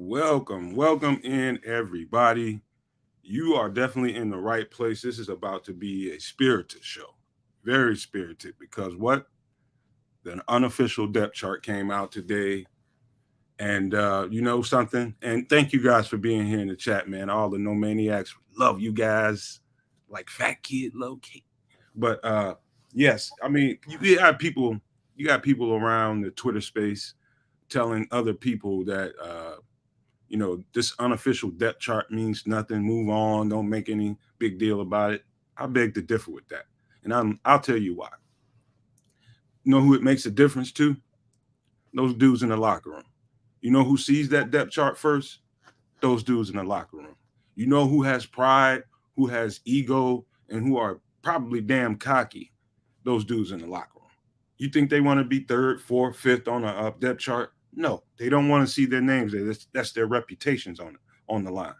Welcome in everybody. You are definitely in the right place. This is about to be a spirited show, very spirited, because what the unofficial depth chart came out today, and you know something. And thank you guys for being here in the chat, man. All the no maniacs love you guys, like fat kid low key. But yes, I mean you got people around the Twitter space telling other people that this unofficial depth chart means nothing. Move on. Don't make any big deal about it. I beg to differ with that, and I'll tell you why. You know who it makes a difference to? Those dudes in the locker room. You know who sees that depth chart first? Those dudes in the locker room. You know who has pride, who has ego, and who are probably damn cocky? Those dudes in the locker room. You think they want to be third, fourth, fifth on a depth chart? No, they don't want to see their names there. That's their reputations on the line.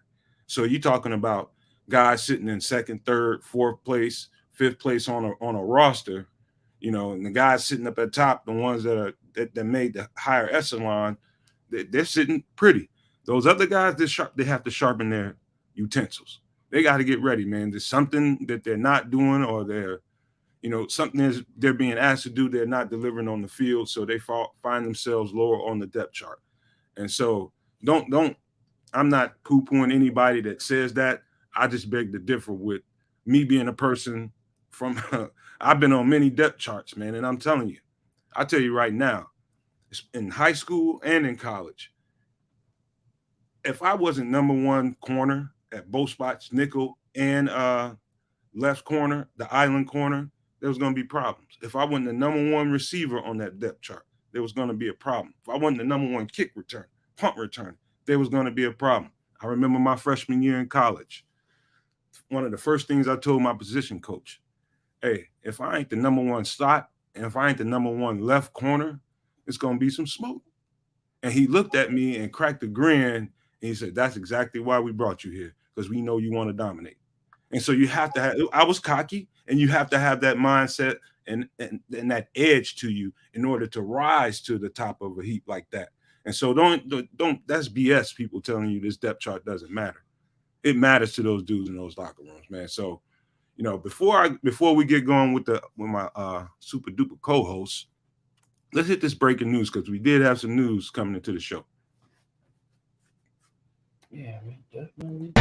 So you're talking about guys sitting in second, third, fourth place, fifth place on a roster, and the guys sitting up at top, the ones that made the higher echelon, they're sitting pretty. Those other guys, they have to sharpen their utensils. They got to get ready, man. There's something that they're not doing, or something is they're being asked to do, they're not delivering on the field, so they find themselves lower on the depth chart. And so don't I'm not poo-pooing anybody that says that. I just beg to differ with me being a person from I've been on many depth charts, man, and I'm telling you, I tell you right now, in high school and in college, if I wasn't number one corner at both spots, nickel and left corner, the island corner, there was going to be problems. If I wasn't the number one receiver on that depth chart, there was going to be a problem. If I wasn't the number one kick return, punt return, there was going to be a problem. I remember my freshman year in college. One of the first things I told my position coach, hey, if I ain't the number one slot, and if I ain't the number one left corner, it's going to be some smoke. And he looked at me and cracked a grin, and he said, that's exactly why we brought you here, because we know you want to dominate. And so you have to have, I was cocky, and you have to have that mindset and that edge to you in order to rise to the top of a heap like that. And so don't that's BS, people telling you this depth chart doesn't matter. It matters to those dudes in those locker rooms, man. So, before we get going with my super duper co-hosts, let's hit this breaking news, because we did have some news coming into the show. Yeah, definitely.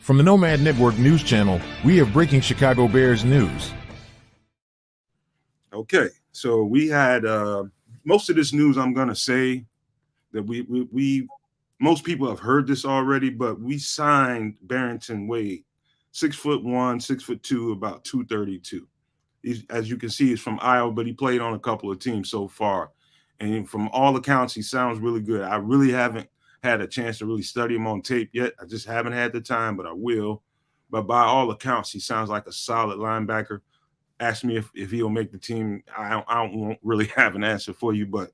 From the Nomad Network News Channel, we have breaking Chicago Bears news. Okay, so we had most of this news. I'm gonna say that we most people have heard this already, but we signed Barrington Wade, 6'1", 6'2", about 232. As you can see, he's from Iowa, but he played on a couple of teams so far, and from all accounts, he sounds really good. I really haven't had a chance to really study him on tape yet. I just haven't had the time, but I will. But by all accounts, he sounds like a solid linebacker. Ask me if he'll make the team. I won't really have an answer for you, but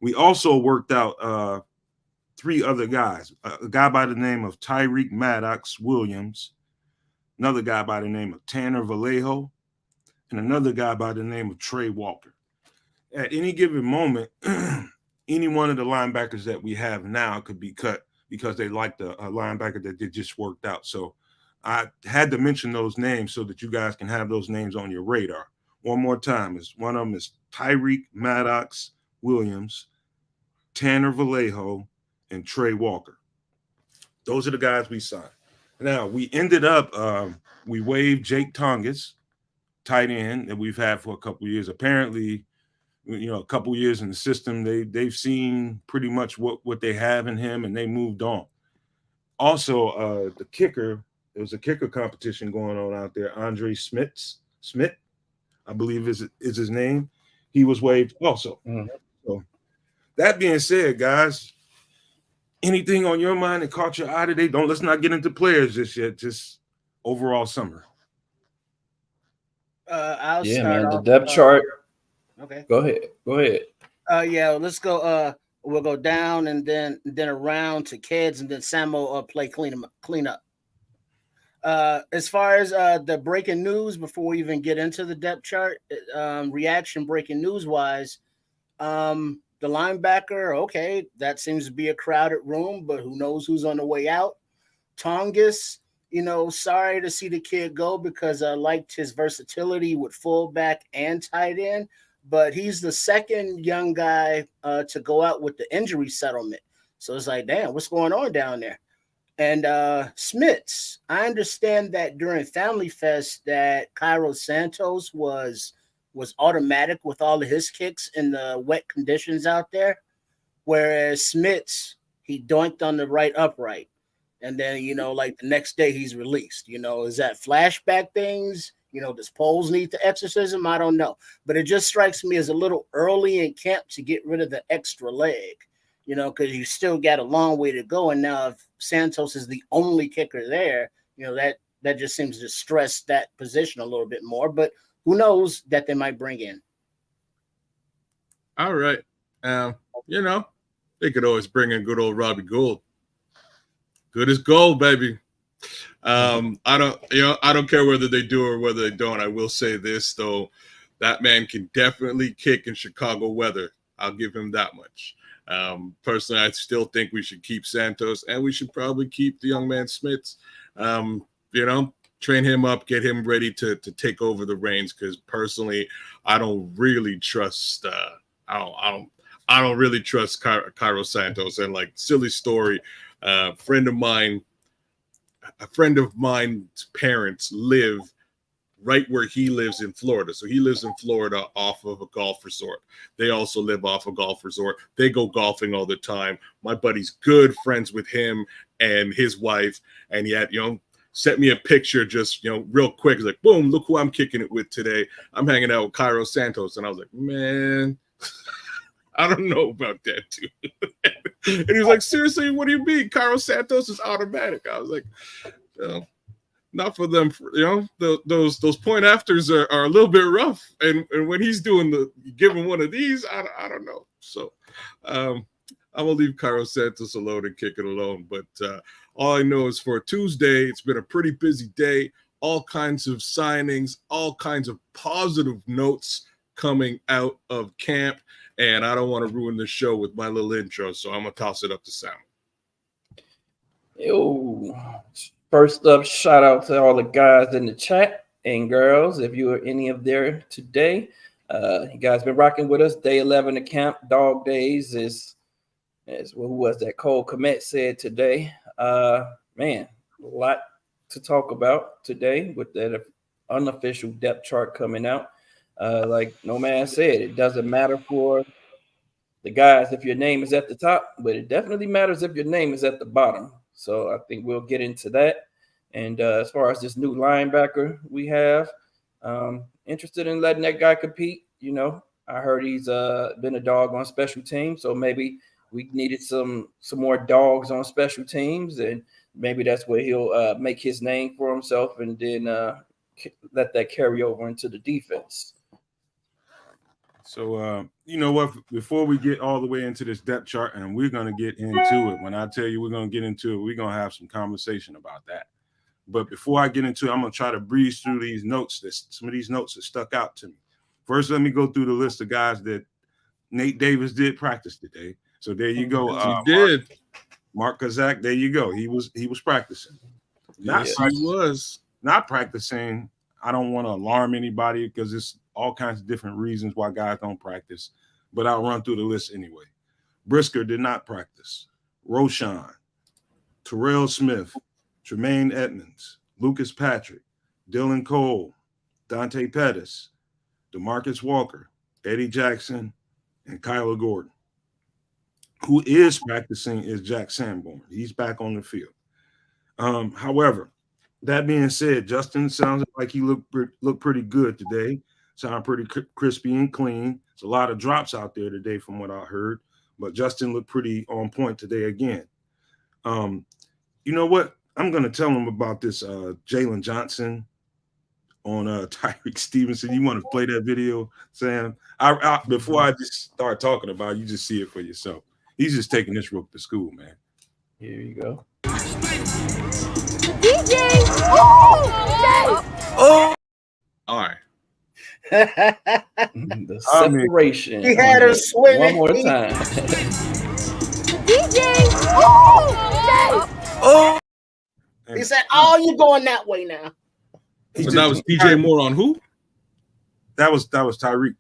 we also worked out three other guys. A guy by the name of Tyreek Maddox Williams, another guy by the name of Tanner Vallejo, and another guy by the name of Trey Walker. At any given moment, any one of the linebackers that we have now could be cut because they like the linebacker that they just worked out. So I had to mention those names so that you guys can have those names on your radar. One more time, one of them is Tyreek Maddox Williams, Tanner Vallejo, and Trey Walker. Those are the guys we signed. Now, we ended up, we waived Jake Tongas, tight end, that we've had for a couple of years. Apparently, a couple of years in the system, they've seen pretty much what they have in him, and they moved on. Also, the kicker, there was a kicker competition going on out there. Andre Smith, I believe is his name. He was waived also. Mm-hmm. So that being said, guys, anything on your mind that caught your eye today? Let's not get into players just yet. Just overall summer. I'll start off. The depth chart. Okay. Go ahead. Yeah, let's go. We'll go down and then around to kids, and then Samo play clean up. As far as the breaking news, before we even get into the depth chart, reaction breaking news wise, The linebacker, okay, that seems to be a crowded room, but who knows who's on the way out. Tongus, sorry to see the kid go because I liked his versatility with fullback and tight end, but he's the second young guy to go out with the injury settlement. So it's like, damn, what's going on down there? And Smits, I understand that during Family Fest that Cairo Santos was automatic with all of his kicks in the wet conditions out there, whereas Smits, he doinked on the right upright. And then, like the next day he's released. Is that flashback things? Does Poles need the exorcism? I don't know. But it just strikes me as a little early in camp to get rid of the extra leg, because you still got a long way to go. And now if Santos is the only kicker there, that just seems to stress that position a little bit more. But who knows that they might bring in. All right. They could always bring in good old Robbie Gould. Good as gold, baby. I don't care whether they do or whether they don't. I will say this, though. That man can definitely kick in Chicago weather. I'll give him that much. Personally, I still think we should keep Santos, and we should probably keep the young man Smits. Train him up, get him ready to take over the reins. Because personally, I don't really trust. I don't really trust Cairo Santos. And like silly story, a friend of mine's parents live right where he lives in Florida. So he lives in Florida off of a golf resort. They also live off a golf resort. They go golfing all the time. My buddy's good friends with him and his wife, and yet sent me a picture just, real quick. It's like, boom, look who I'm kicking it with today. I'm hanging out with Cairo Santos. And I was like, man, I don't know about that, too. And he was like, seriously, what do you mean? Cairo Santos is automatic. I was like, not for them. Those point afters are a little bit rough. And when he's giving one of these, I don't know. So I'm going to leave Cairo Santos alone and kick it alone. But all I know is for Tuesday, it's been a pretty busy day. All kinds of signings, all kinds of positive notes coming out of camp. And I don't want to ruin the show with my little intro, so I'm going to toss it up to Sam. Yo, first up, shout out to all the guys in the chat and girls. If you are any of there today, you guys been rocking with us. Day 11 of camp, dog days is who was that? Cole Komet said today. Man, a lot to talk about today with that unofficial depth chart coming out. Like No Man said, it doesn't matter for the guys if your name is at the top, but it definitely matters if your name is at the bottom. So I think we'll get into that. And as far as this new linebacker we have, interested in letting that guy compete. I heard he's been a dog on special teams, so maybe we needed some more dogs on special teams, and maybe that's where he'll make his name for himself and then let that carry over into the defense. So, you know what? Before we get all the way into this depth chart, and we're going to get into it, when I tell you we're going to get into it, we're going to have some conversation about that. But before I get into it, I'm going to try to breeze through these notes. Some of these notes that stuck out to me. First, let me go through the list of guys that Nate Davis did practice today. So there you go. He did. Mark Kazak, there you go. He was practicing. Yes, he was. Not practicing. I don't want to alarm anybody because there's all kinds of different reasons why guys don't practice. But I'll run through the list anyway. Brisker did not practice. Roshan, Terrell Smith, Tremaine Edmonds, Lucas Patrick, Dylan Cole, Dante Pettis, DeMarcus Walker, Eddie Jackson, and Kyler Gordon. Who is practicing is Jack Sanborn. He's back on the field. However, that being said, Justin sounds like he looked pretty good today. Sound pretty crispy and clean. There's a lot of drops out there today from what I heard, but Justin looked pretty on point today again. You know what? I'm going to tell him about this Jalen Johnson on Tyreek Stevenson. You want to play that video, Sam? Before I just start talking about it, you just see it for yourself. He's just taking this rook to school, man. Here you go. DJ! Oh! All right. The separation. He had her swimming. One more time. DJ! Oh, He said, "Oh, you going that way now?" So that was DJ Moore on who? That was Tyreek.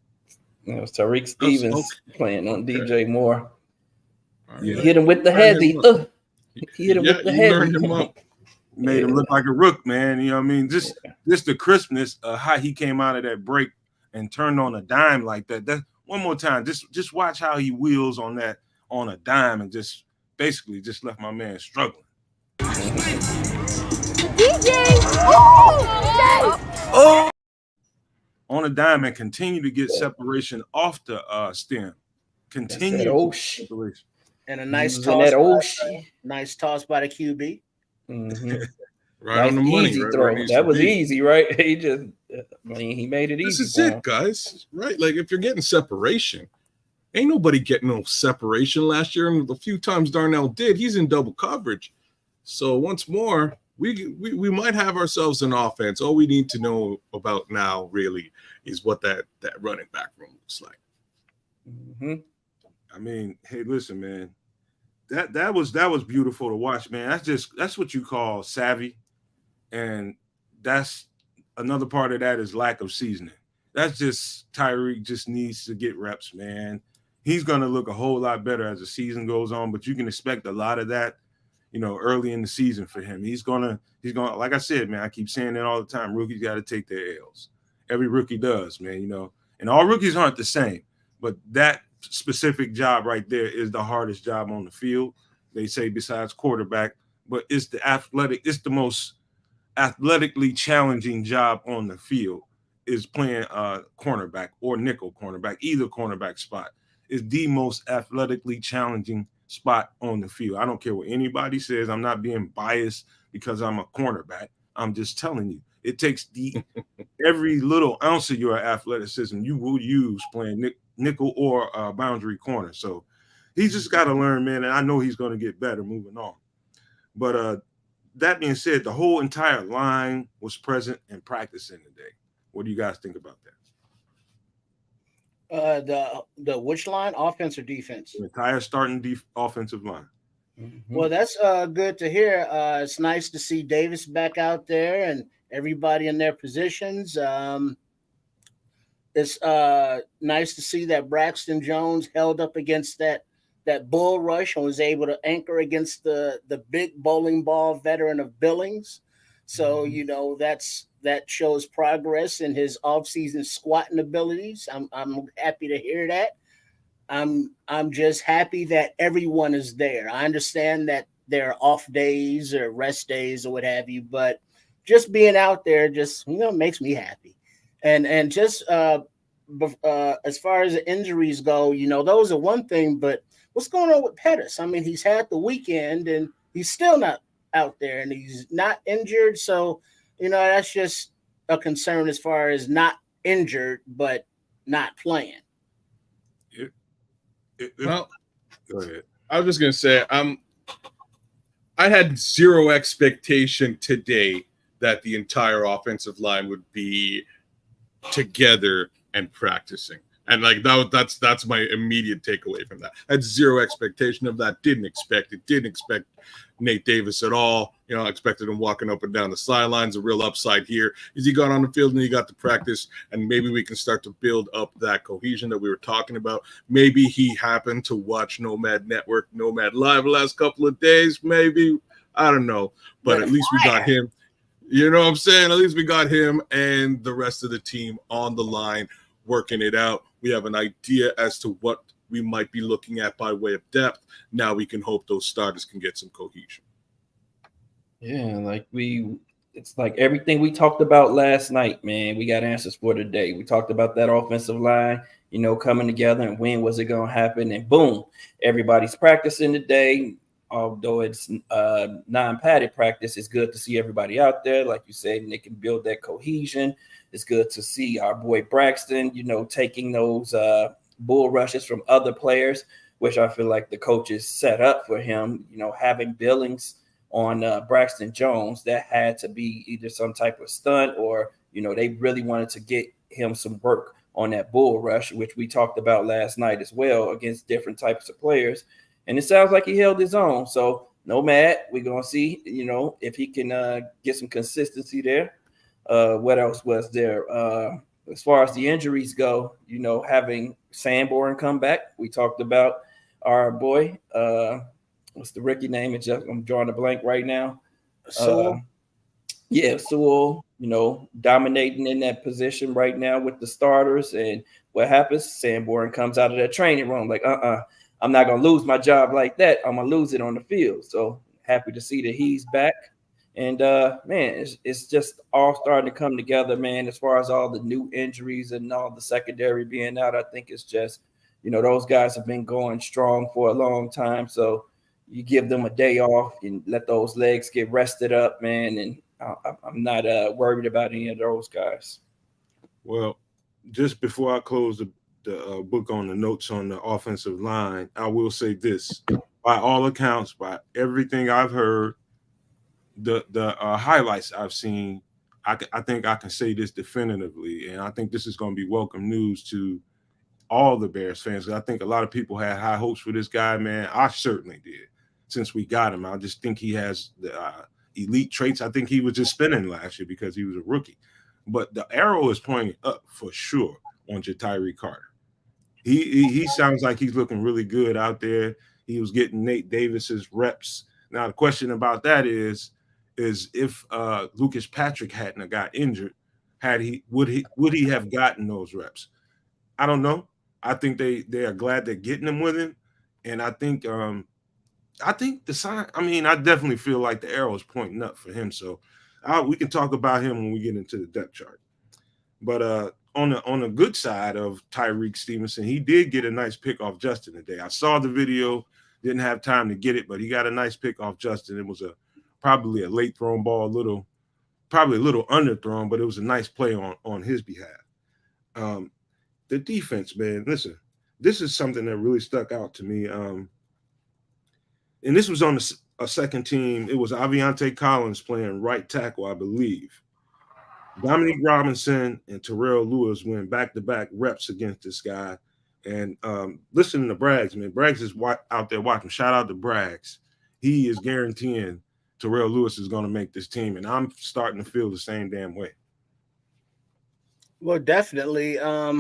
That was Tariq Stevens playing on DJ Moore. Yeah. He hit him with the heavy. He hit him with the heavy. Him up. Made him look like a rook, man. You know what I mean? Just the crispness of how he came out of that break and turned on a dime like that. That one more time. Just watch how he wheels on that on a dime and just basically just left my man struggling. DJ! Oh! On a dime and continue to get separation off the stem. Continue old shit. separation. And a nice Using toss. that old shit. Nice toss by the QB. Right on the money. Easy Right throw. That was easy, right? He just, he made it easy. This is it, guys. Right? Like if you're getting separation, ain't nobody getting no separation last year. And the few times Darnell did, he's in double coverage. So once more, we might have ourselves an offense. All we need to know about now really is what that running back room looks like. I mean, hey, listen, man. That was beautiful to watch, man. That's what you call savvy. And that's another part of that is lack of seasoning. That's just Tyreek just needs to get reps, man. He's gonna look a whole lot better as the season goes on, but you can expect a lot of that, early in the season for him. He's gonna, like I said, man, I keep saying it all the time. Rookies got to take their L's. Every rookie does, man, and all rookies aren't the same, but that specific job right there is the hardest job on the field. They say besides quarterback, but it's the most athletically challenging job on the field is playing cornerback or nickel cornerback. Either cornerback spot is the most athletically challenging spot on the field. I don't care what anybody says. I'm not being biased because I'm a cornerback. I'm just telling you, it takes every little ounce of your athleticism you will use playing nickel or boundary corner. So he's just got to learn, man, and I know he's going to get better moving on. But that being said, the whole entire line was present and practicing today. What do you guys think about that? The which line, offense or defense? The entire starting offensive line. Well, that's good to hear. It's nice to see Davis back out there and everybody in their positions. It's nice to see that Braxton Jones held up against that bull rush and was able to anchor against the big bowling ball veteran of Billings. So, that shows progress in his offseason squatting abilities. I'm happy to hear that. I'm just happy that everyone is there. I understand that there are off days or rest days or what have you, but just being out there just, makes me happy. And just as far as the injuries go, those are one thing, but what's going on with Pettis? I mean, he's had the weekend and he's still not out there and he's not injured. So, that's just a concern as far as not injured, but not playing. Well, go ahead. I was just going to say, I had zero expectation today that the entire offensive line would be together and practicing. And that's my immediate takeaway from that. I had zero expectation of that. Didn't expect Nate Davis at all. I expected him walking up and down the sidelines. A real upside here is he got on the field and he got to practice, and maybe we can start to build up that cohesion that we were talking about. Maybe he happened to watch Nomad Network, Nomad Live the last couple of days. Maybe, I don't know, but at least we got him. You know what I'm saying? At least we got him and the rest of the team on the line working it out. We have an idea as to what we might be looking at by way of depth. Now we can hope those starters can get some cohesion. Yeah, it's like everything we talked about last night, man. We got answers for today. We talked about that offensive line, coming together and when was it going to happen? And boom, everybody's practicing today. Although it's non-padded practice, it's good to see everybody out there, like you said, and they can build that cohesion. It's good to see our boy Braxton, taking those bull rushes from other players, which I feel like the coaches set up for him. Having Billings on Braxton Jones, that had to be either some type of stunt or, they really wanted to get him some work on that bull rush, which we talked about last night as well against different types of players. And it sounds like he held his own. So Nomad, we're going to see, if he can get some consistency there. What else was there? As far as the injuries go, having Sanborn come back. We talked about our boy. What's the rookie name? I'm drawing a blank right now. Sewell. Sewell, dominating in that position right now with the starters. And what happens? Sanborn comes out of that training room like, I'm not going to lose my job like that. I'm going to lose it on the field. So happy to see that he's back. And, man, it's just all starting to come together, man, as far as all the new injuries and all the secondary being out. I think it's just, those guys have been going strong for a long time. So you give them a day off and let those legs get rested up, man. And I'm not worried about any of those guys. Well, just before I close the book on the notes on the offensive line, I will say this. By all accounts, by everything I've heard, the highlights I've seen, I think I can say this definitively, and I think this is going to be welcome news to all the Bears fans. I think a lot of people had high hopes for this guy, man. I certainly did since we got him. I just think he has the elite traits. I think he was just spinning last year because he was a rookie. But the arrow is pointing up for sure on Ja'Tyre Carter. He sounds like he's looking really good out there. He was getting Nate Davis's reps. Now, the question about that is if Lucas Patrick hadn't got injured, would he have gotten those reps? I don't know. I think they are glad they're getting him with him, and I think the sign. I mean, I definitely feel like the arrow is pointing up for him. So we can talk about him when we get into the depth chart. But on the good side of Tyreek Stevenson, he did get a nice pick off Justin today. I saw the video, didn't have time to get it, but he got a nice pick off Justin. It was probably a late thrown ball, probably a little underthrown, but it was a nice play on his behalf. The defense, man, listen, this is something that really stuck out to me. And this was on a second team. It was Aviante Collins playing right tackle, I believe. Dominique Robinson and Terrell Lewis went back-to-back reps against this guy. And listening to Braggs, man, Braggs is out there watching. Shout out to Braggs. He is guaranteeing Terrell Lewis is going to make this team, and I'm starting to feel the same damn way. Well, definitely. Are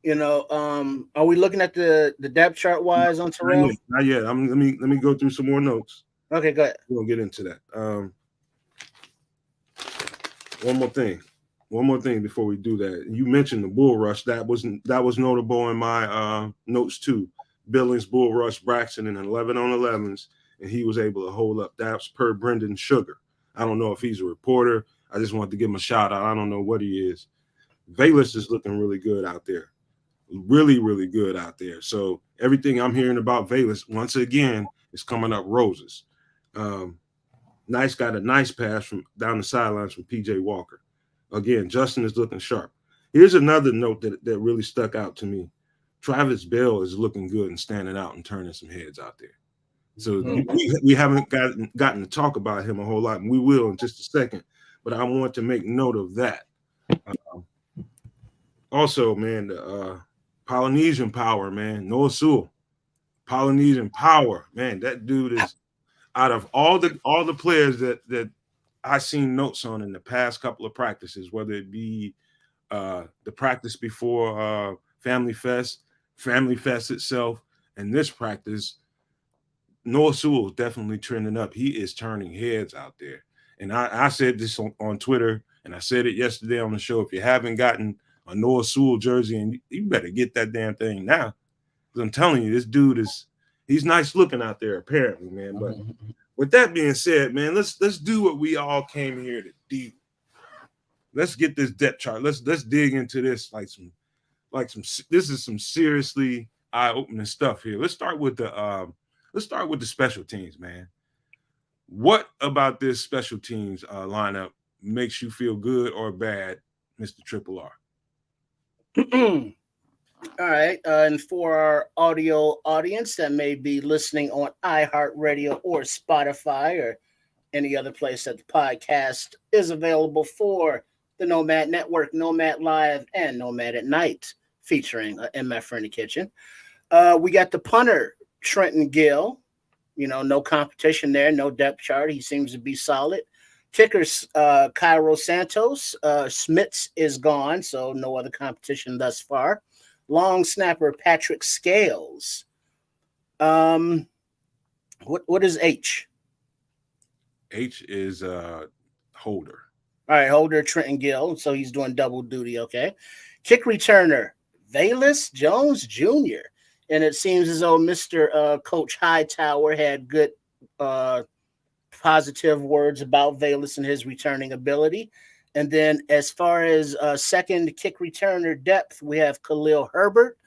we looking at the depth chart wise on Terrell? Not yet. Let me go through some more notes. Okay, go ahead. We'll get into that. One more thing before we do that. You mentioned the bull rush. That was notable in my notes too. Billings bull rush Braxton in 11 on 11s, and he was able to hold up. That's per Brendan Sugar. I don't know if he's a reporter. I just wanted to give him a shout out. I don't know what he is. Velus is looking really good out there. Really, really good out there. So everything I'm hearing about Velus, once again, is coming up roses. Nice got a nice pass from down the sidelines from PJ Walker. Again, Justin is looking sharp. Here's another note that really stuck out to me. Travis Bell is looking good and standing out and turning some heads out there. So we haven't gotten to talk about him a whole lot, and we will in just a second. But I want to make note of that. Also, man, the Polynesian power, man, Noah Sewell. Polynesian power, man, that dude is out of all the players that I seen notes on in the past couple of practices, whether it be the practice before Family Fest itself, and this practice, Noah Sewell is definitely trending up. He is turning heads out there. And I said this on Twitter, and I said it yesterday on the show. If you haven't gotten a Noah Sewell jersey, and you better get that damn thing now. Because I'm telling you, this dude he's nice looking out there, apparently, man. But with that being said, man, let's do what we all came here to do. Let's get this depth chart. Let's dig into this this is some seriously eye-opening stuff here. Let's start with the special teams, man. What about this special teams lineup makes you feel good or bad, Mr. Triple R? All right. And for our audio audience that may be listening on iHeartRadio or Spotify or any other place that the podcast is available for the Nomad Network, Nomad Live, and Nomad at Night, featuring MF in the Kitchen. We got the punter, Trenton Gill. No competition there, no depth chart. He seems to be solid. Kickers, Cairo Santos. Smits is gone, so no other competition thus far. Long snapper, Patrick Scales. What is H? H is Holder. All right, Holder, Trenton Gill. So he's doing double duty, okay. Kick returner, Velus Jones Jr. And it seems as though Mr. Coach Hightower had good positive words about Velus and his returning ability. And then as far as second kick returner depth, we have Khalil Herbert,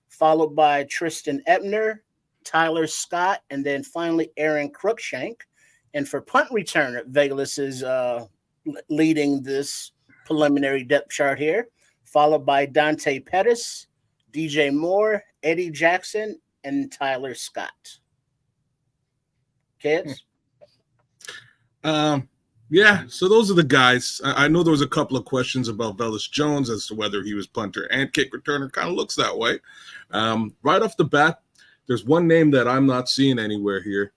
followed by Tristan Ebner, Tyler Scott, and then finally Aaron Cruikshank. And for punt returner, Velus is leading this preliminary depth chart here, followed by Dante Pettis, DJ Moore, Eddie Jackson, and Tyler Scott. Kids? Yeah, so those are the guys. I know there was a couple of questions about Velus Jones as to whether he was punter and kick returner. Kind of looks that way. Right off the bat, there's one name that I'm not seeing anywhere here,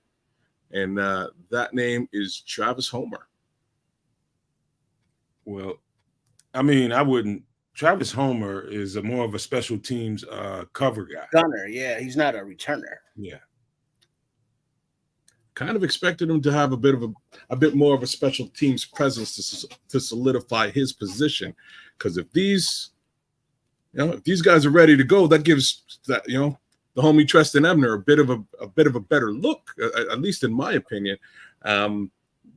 and that name is Travis Homer. Well, I mean, I wouldn't. Travis Homer is more of a special teams cover guy. Gunner, yeah, he's not a returner. Yeah. Kind of expected him to have a bit more of a special teams presence to solidify his position, because if these guys are ready to go, that gives the homie Tristan Ebner a bit of a better look, at least in my opinion.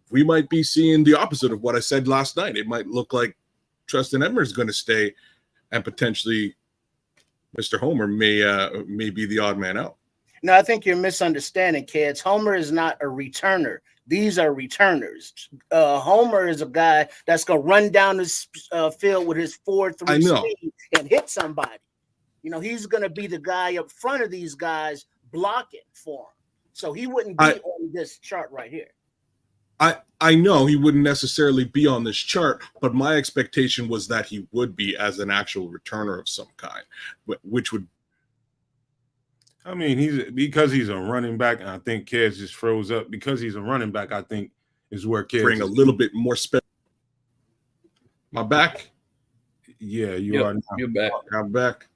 We might be seeing the opposite of what I said last night. It might look like Tristan Ebner is going to stay, and potentially Mr. Homer may be the odd man out. No, I think you're misunderstanding, kids. Homer is not a returner. These are returners. Homer is a guy that's going to run down this field with his 4.3 speed and hit somebody. He's going to be the guy up front of these guys blocking for him. So he wouldn't be on this chart right here. I know he wouldn't necessarily be on this chart, but my expectation was that he would be as an actual returner of some kind, which would. I mean, because he's a running back, and I think Kez just froze up. Because he's a running back, I think is where Kez bring a little bit more special. My back? Yeah, you're back. I'm back.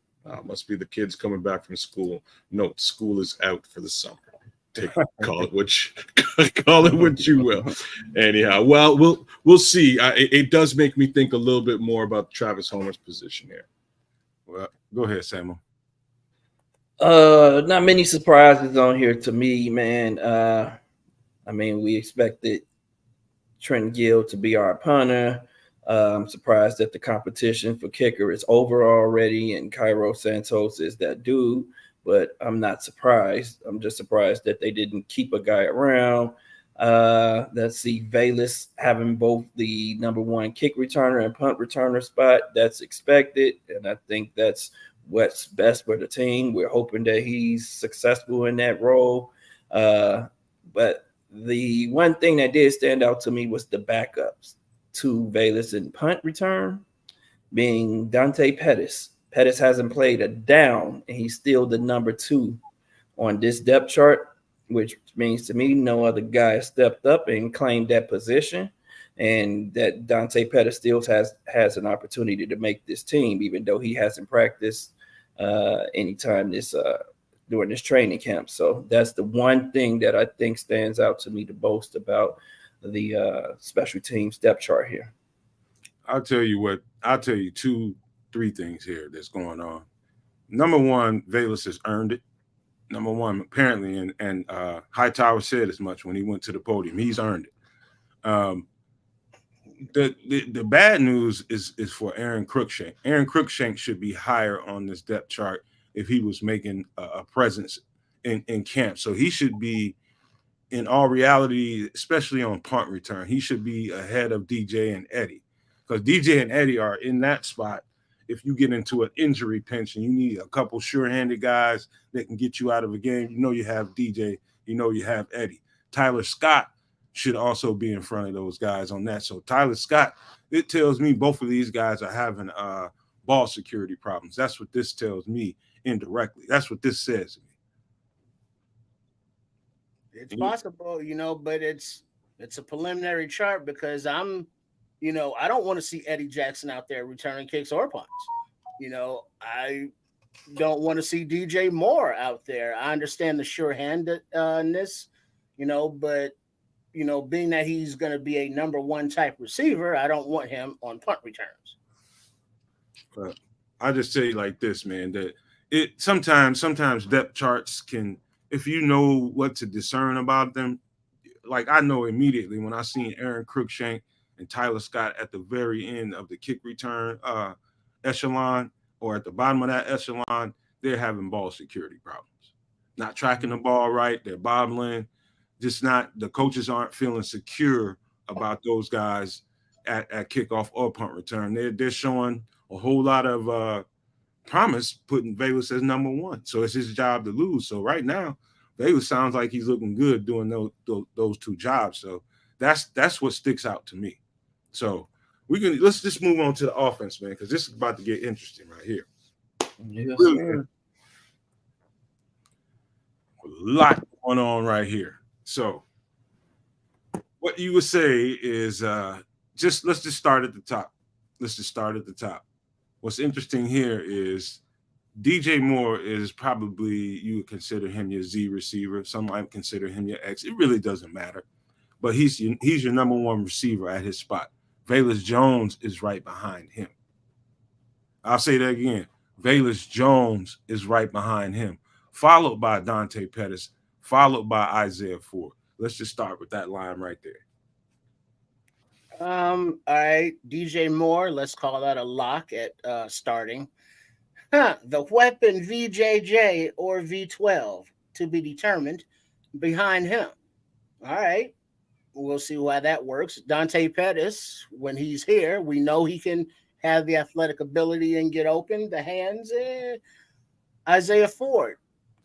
Must be the kids coming back from school. No, school is out for the summer. Call it what you will. Anyhow, well, we'll see. It does make me think a little bit more about Travis Homer's position here. Well, go ahead, Samuel. Not many surprises on here to me, man. I mean, we expected Trent Gill to be our punter. I'm surprised that the competition for kicker is over already, and Cairo Santos is that dude. But I'm not surprised. I'm just surprised that they didn't keep a guy around. Let's see, Velus having both the number one kick returner and punt returner spot. That's expected, and I think that's what's best for the team. We're hoping that he's successful in that role. But the one thing that did stand out to me was the backups to Velus in punt return, being Dante Pettis. Pettis hasn't played a down, and he's still the number 2 on this depth chart, which means to me no other guy stepped up and claimed that position, and that Dante Pettis still has an opportunity to make this team, even though he hasn't practiced anytime during this training camp. So that's the one thing that I think stands out to me the most about the special teams depth chart here. I'll tell you 2-3 things here that's going on. Number one, Velus has earned it. Number one, apparently, and Hightower said as much when he went to the podium. He's earned it. The bad news is for Aaron Cruikshank. Aaron Cruikshank should be higher on this depth chart if he was making a presence in camp. So he should be, in all reality, especially on punt return, he should be ahead of DJ and Eddie, because DJ and Eddie are in that spot. If you get into an injury pinch and you need a couple sure-handed guys that can get you out of a game, you have DJ, you have Eddie. Tyler Scott should also be in front of those guys on that. So Tyler Scott, it tells me both of these guys are having ball security problems. That's what this tells me indirectly. That's what this says to me. It's possible, but it's a preliminary chart because I don't want to see Eddie Jackson out there returning kicks or punts. I don't want to see DJ Moore out there. I understand the sure-handedness, but being that he's going to be a number one type receiver, I don't want him on punt returns. I just say like this, man, that it sometimes depth charts can, if you know what to discern about them, like I know immediately when I seen Aaron Cruikshank and Tyler Scott at the very end of the kick return echelon or at the bottom of that echelon, they're having ball security problems. Not tracking the ball right, they're bobbling, the coaches aren't feeling secure about those guys at kickoff or punt return. They're showing a whole lot of promise putting Velus as number one. So it's his job to lose. So right now, Velus sounds like he's looking good doing those two jobs. So that's what sticks out to me. So let's just move on to the offense, man, because this is about to get interesting right here. Yes, really, sir. A lot going on right here. So what you would say is let's just start at the top. Let's just start at the top. What's interesting here is DJ Moore is probably, you would consider him your Z receiver. Some might consider him your X. It really doesn't matter. But he's your number one receiver at his spot. Velus Jones is right behind him. I'll say that again. Velus Jones is right behind him, followed by Dante Pettis, followed by Isaiah Ford. Let's just start with that line right there. All right, DJ Moore, let's call that a lock at starting. The weapon VJJ or V12 to be determined behind him. All right, we'll see why that works. Dante Pettis, when he's here, we know he can have the athletic ability and get open, the hands. Isaiah Ford,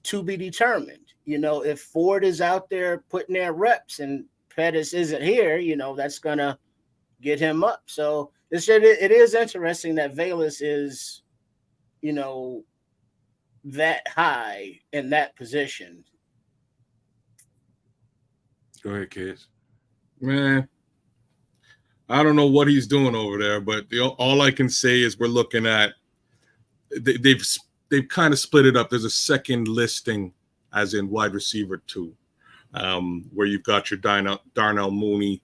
to be determined. If Ford is out there putting their reps and Pettis isn't here, that's going to get him up. So it is interesting that Velus is, that high in that position. Go ahead, kids. Man, I don't know what he's doing over there, but all I can say is we're looking at they've kind of split it up. There's a second listing, as in wide receiver 2, where you've got your Darnell Mooney,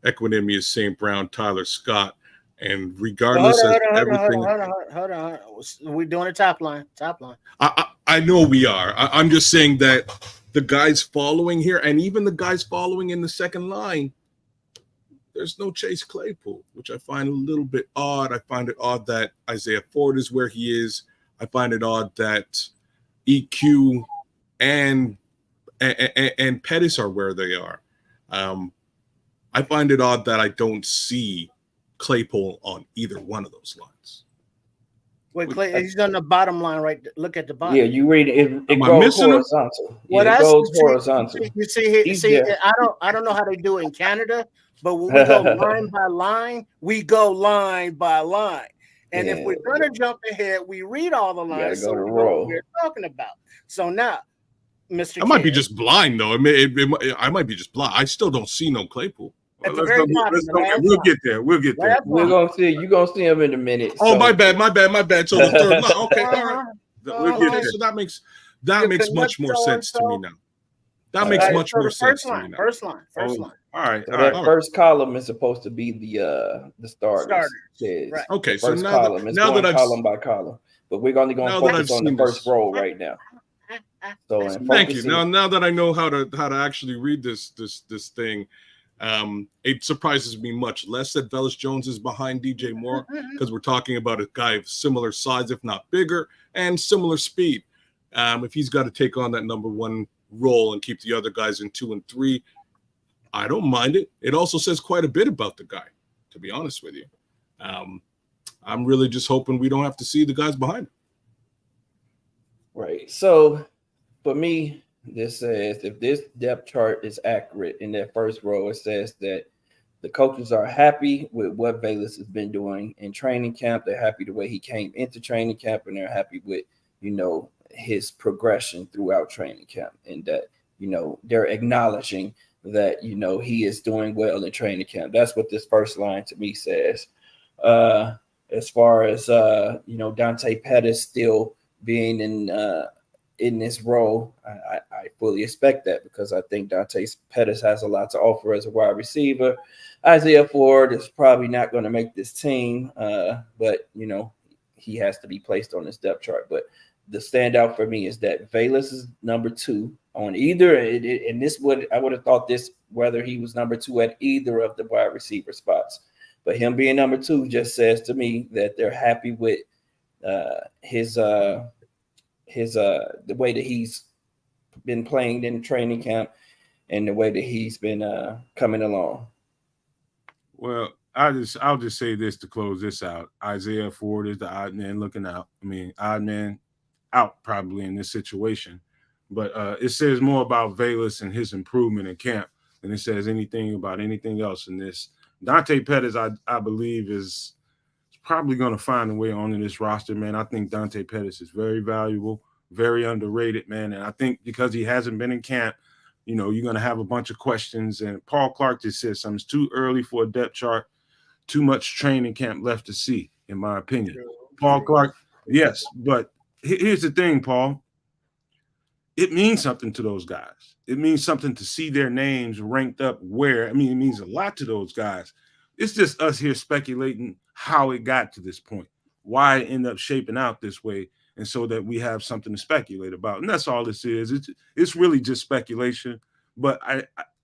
Equinemius St. Brown, Tyler Scott, and regardless of everything. Hold on. We're doing a top line. I know we are. I'm just saying that the guys following here, and even the guys following in the second line, there's no Chase Claypool, which I find a little bit odd. I find it odd that Isaiah Ford is where he is. I find it odd that EQ and Pettis are where they are. I find it odd that I don't see Claypool on either one of those lines. Wait, Clay, he's on the bottom line, right? Look at the bottom. Yeah, you read it. It Am I goes missing him? horizontal. Well, Yeah, it goes horizontal. You see, I don't know how they do it in Canada, but when we go line by line, we go line by line. And if we're gonna jump ahead, we read all the lines. Go to we know roll. what we're talking about. So now, Mr. I might be just blind though. I might be just blind. I still don't see no Claypool. At the very bottom. We'll get there. We're gonna see. You're gonna see him in a minute. Oh, my bad. So the third line. Okay, all right. We'll get there. So that makes much more sense to me now. That makes much more sense to me now. First line. All right. So that first column is supposed to be the starters. Right. Okay, so First now column. It's that going I've column by column, but we're only going to focus on the first row right now. So thank you. Now that I know how to actually read this thing, it surprises me much less that Velus Jones is behind DJ Moore, because we're talking about a guy of similar size, if not bigger, and similar speed. If he's got to take on that number one role and keep the other guys in 2 and 3, I don't mind it. It also says quite a bit about the guy, to be honest with you. I'm really just hoping we don't have to see the guys behind him. Right. So for me, This says if this depth chart is accurate in that first row, it says that the coaches are happy with what Velus has been doing in training camp. They're happy the way he came into training camp, and they're happy with, his progression throughout training camp, and that, they're acknowledging that, he is doing well in training camp. That's what this first line to me says. As far as, Dante Pettis still being in this role, I fully expect that, because I think Dante Pettis has a lot to offer as a wide receiver. Isaiah Ford is probably not going to make this team, but he has to be placed on this depth chart. But the standout for me is that Velus is number 2 on either, and I would have thought this whether he was number 2 at either of the wide receiver spots. But him being number 2 just says to me that they're happy with his the way that he's been playing in training camp and the way that he's been coming along. Well, I'll just say this to close this out. Isaiah Ford is the odd man looking out. I mean, odd man out probably in this situation. But it says more about Velus and his improvement in camp than it says anything about anything else in this. Dante Pettis, I believe, is probably going to find a way onto this roster, man. I think Dante Pettis is very valuable, very underrated, man. And I think because he hasn't been in camp, you're going to have a bunch of questions. And Paul Clark just said something's too early for a depth chart, too much training camp left to see, in my opinion. Paul Clark, yes. But here's the thing, Paul. It means something to those guys. It means something to see their names ranked up where. I mean, it means a lot to those guys. It's just us here speculating how it got to this point, why it ended up shaping out this way, and so that we have something to speculate about. And that's all this is. It's really just speculation. But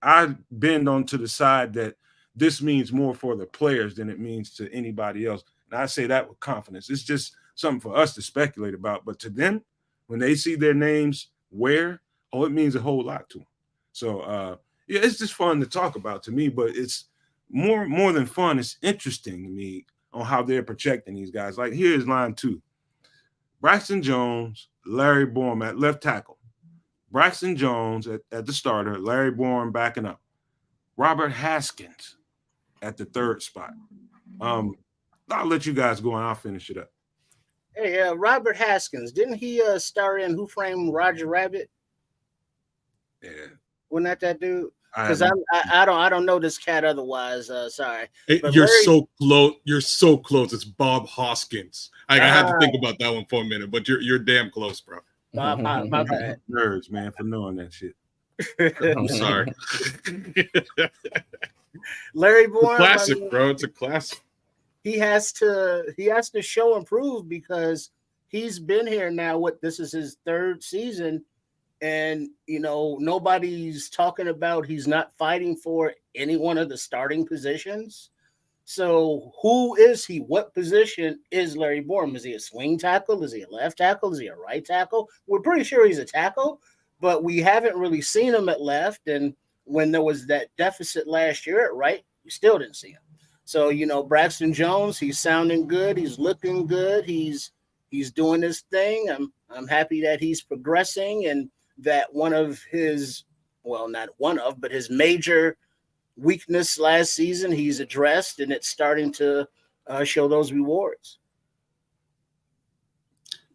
I bend onto the side that this means more for the players than it means to anybody else. And I say that with confidence. It's just something for us to speculate about. But to them, when they see their names where, it means a whole lot to them. So, it's just fun to talk about to me. But it's more than fun. It's interesting to me on how they're projecting these guys. Like, here's line 2. Braxton Jones, Larry Borum at left tackle. Braxton Jones at the starter, Larry Borum backing up. Robert Haskins at the 3rd spot. I'll let you guys go and I'll finish it up. Hey, Robert Haskins, didn't he star in Who Framed Roger Rabbit? Yeah. Wasn't that dude? Because I don't know this cat otherwise. Sorry. You're so close. You're so close. It's Bob Hoskins. I had to think about that one for a minute, but you're damn close, bro. My bad. Nerds, man, for knowing that shit. I'm sorry. Larry Borum, classic, bro. It's a classic. He has to show and prove, because he's been here now. This is his 3rd season, and nobody's talking about he's not fighting for any one of the starting positions. So who is he? What position is Larry Borum? Is he a swing tackle? Is he a left tackle? Is he a right tackle? We're pretty sure he's a tackle, but we haven't really seen him at left. And when there was that deficit last year at right, we still didn't see him. So, Braxton Jones, he's sounding good. He's looking good. He's doing his thing. I'm happy that he's progressing, and that one of his, well, not one of, but his major weakness last season, he's addressed, and it's starting to show those rewards.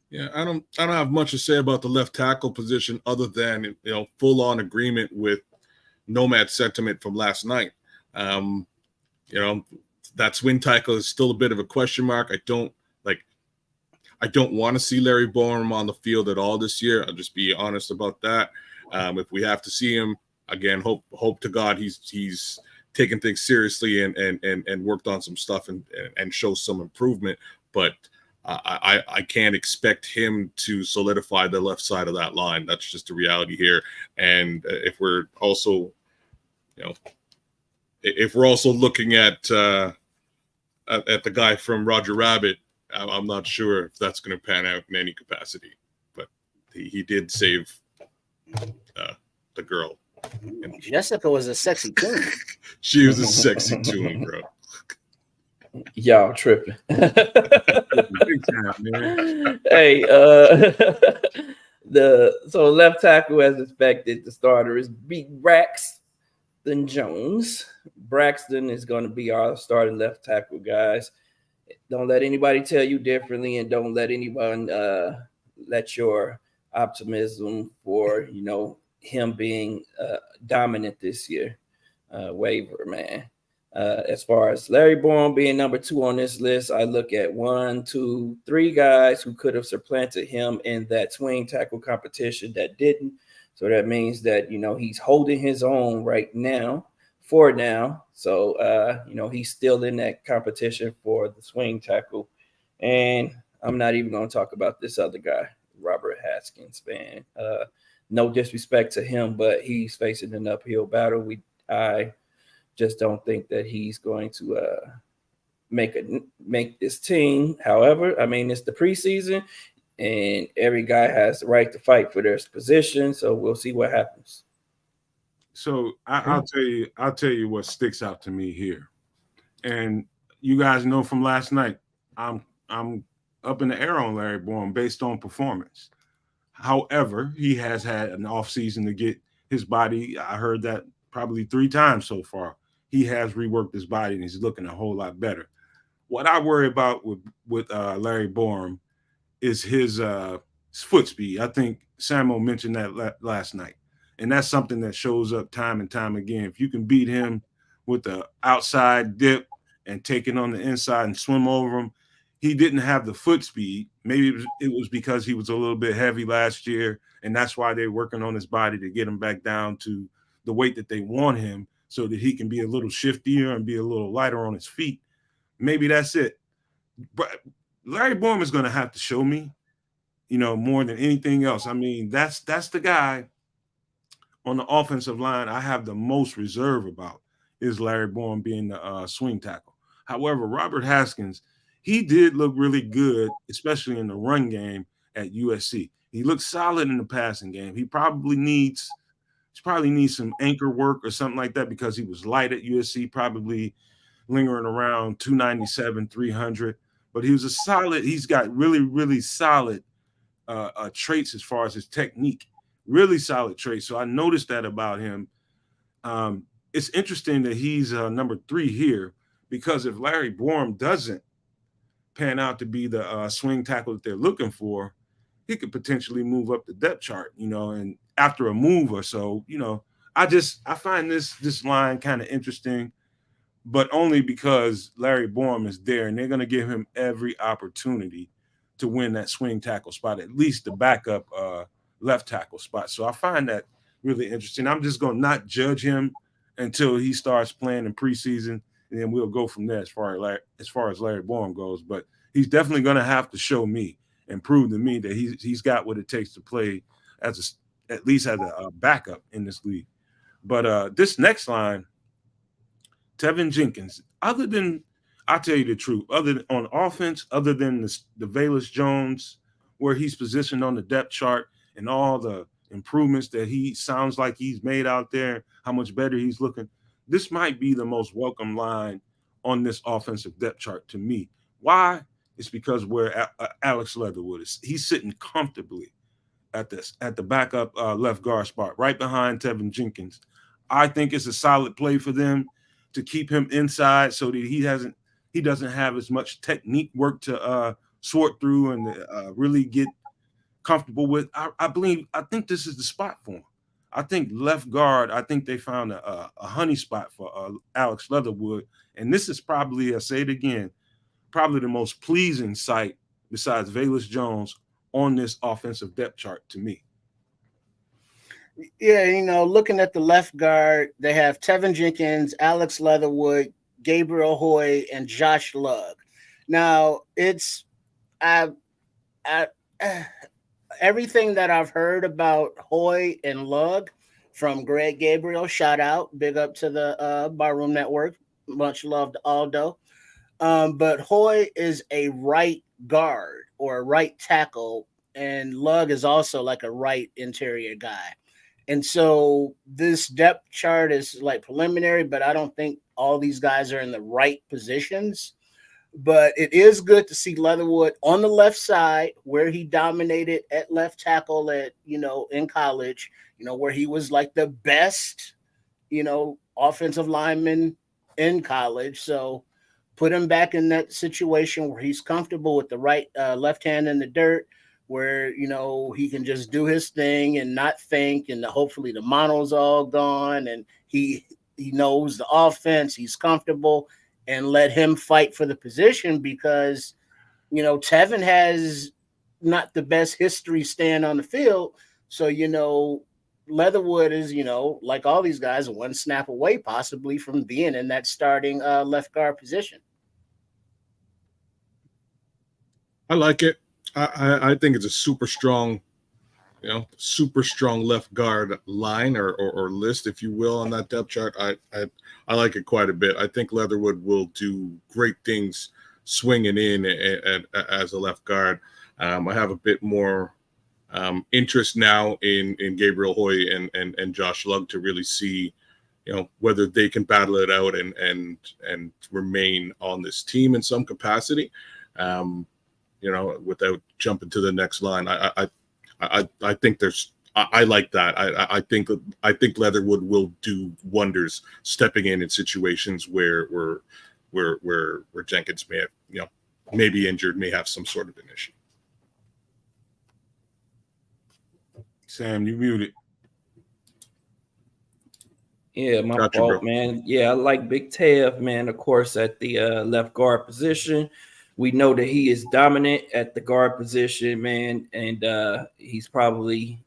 Yeah, I don't have much to say about the left tackle position other than, full on agreement with Nomad's sentiment from last night. That swing tackle is still a bit of a question mark. I don't want to see Larry Borum on the field at all this year. I'll just be honest about that. If we have to see him again, hope to God he's taken things seriously and worked on some stuff and show some improvement. But I can't expect him to solidify the left side of that line. That's just the reality here. And if we're also, looking at the guy from Roger Rabbit, I'm not sure if that's going to pan out in any capacity. But he did save the girl. And Jessica was a sexy tune. She was a sexy tune, bro. Y'all tripping. Big time, man. Hey, So left tackle, as expected, the starter is Braxton Jones. Braxton is going to be our starting left tackle, guys. Don't let anybody tell you differently, and don't let anyone let your optimism for him being dominant this year waver, man. As far as Larry Bourne being number 2 on this list, I look at 1, 2, 3 guys who could have supplanted him in that swing tackle competition that didn't. So that means that he's holding his own right now. So he's still in that competition for the swing tackle. And I'm not even going to talk about this other guy, Robert Haskins, man. No disrespect to him, but he's facing an uphill battle. I just don't think that he's going to make this team. However, I mean, it's the preseason, and every guy has the right to fight for their position. So we'll see what happens. So I'll tell you what sticks out to me here, and you guys know from last night, I'm up in the air on Larry Bourne based on performance. However, he has had an offseason to get his body. I heard that probably 3 times so far. He has reworked his body and he's looking a whole lot better. What I worry about with Larry Bourne is his foot speed. I think Samuel mentioned that last night. And that's something that shows up time and time again. If you can beat him with the outside dip and take it on the inside and swim over him, he didn't have the foot speed. Maybe it was because he was a little bit heavy last year, and that's why they're working on his body to get him back down to the weight that they want him so that he can be a little shiftier and be a little lighter on his feet. Maybe that's it. But Larry Bourne is going to have to show me, more than anything else. I mean, that's the guy on the offensive line I have the most reserve about is Larry Bourne being the swing tackle. However, Robert Haskins, he did look really good, especially in the run game at USC. He looked solid in the passing game. He probably needs some anchor work or something like that because he was light at USC, probably lingering around 297, 300. But he's got really, really solid traits as far as his technique, really solid traits. So I noticed that about him. It's interesting that he's number 3 here because if Larry Bourne doesn't pan out to be the swing tackle that they're looking for, he could potentially move up the depth chart, and after a move or so, I find this line kind of interesting, but only because Larry Bourne is there and they're going to give him every opportunity to win that swing tackle spot, at least the backup left tackle spot. So I find that really interesting. I'm just going to not judge him until he starts playing in preseason, and then we'll go from there as far as Larry Bourne goes. But he's definitely going to have to show me and prove to me that he's got what it takes to play at least as a backup in this league. But this next line, Tevin Jenkins, I'll tell you the truth, on offense, other than the Velus Jones, where he's positioned on the depth chart and all the improvements that he sounds like he's made out there, how much better he's looking, this might be the most welcome line on this offensive depth chart to me. Why? It's because where Alex Leatherwood is. He's sitting comfortably at the backup left guard spot, right behind Tevin Jenkins. I think it's a solid play for them to keep him inside so that he doesn't have as much technique work to sort through and really get comfortable with. I think this is the spot for him. I think left guard, I think they found a honey spot for Alex Leatherwood. And this is probably, I say it again, probably the most pleasing sight besides Velus Jones on this offensive depth chart to me. Yeah, looking at the left guard, they have Tevin Jenkins, Alex Leatherwood, Gabriel Hoy, and Josh Lugg. Now, it's everything that I've heard about Hoy and Lugg from Greg Gabriel, shout out, big up to the Barroom Network, much love to Aldo. But Hoy is a right guard or a right tackle, and Lugg is also like a right interior guy. And so this depth chart is like preliminary, but I don't think all these guys are in the right positions. But it is good to see Leatherwood on the left side where he dominated at left tackle at, in college, where he was like the best, offensive lineman in college. So put him back in that situation where he's comfortable with the left hand in the dirt, where, he can just do his thing and not think. And hopefully the mono's all gone and he knows the offense, he's comfortable, and let him fight for the position because, Tevin has not the best history staying on the field. So, Leatherwood is, like all these guys, one snap away possibly from being in that starting left guard position. I like it. I think it's a super strong left guard line or list, if you will, on that depth chart. I like it quite a bit. I think Leatherwood will do great things swinging in as a left guard. I have a bit more interest now in Gabriel Hoy and Josh Lugg to really see, whether they can battle it out and remain on this team in some capacity, without jumping to the next line. I think I like that. I think Leatherwood will do wonders stepping in situations where Jenkins may have, maybe injured, may have some sort of an issue. Sam, you muted. Yeah, my Gotcha, fault, bro. man. Yeah, I like Big Tev, man, of course, at the left guard position. We know that he is dominant at the guard position, man, and he's probably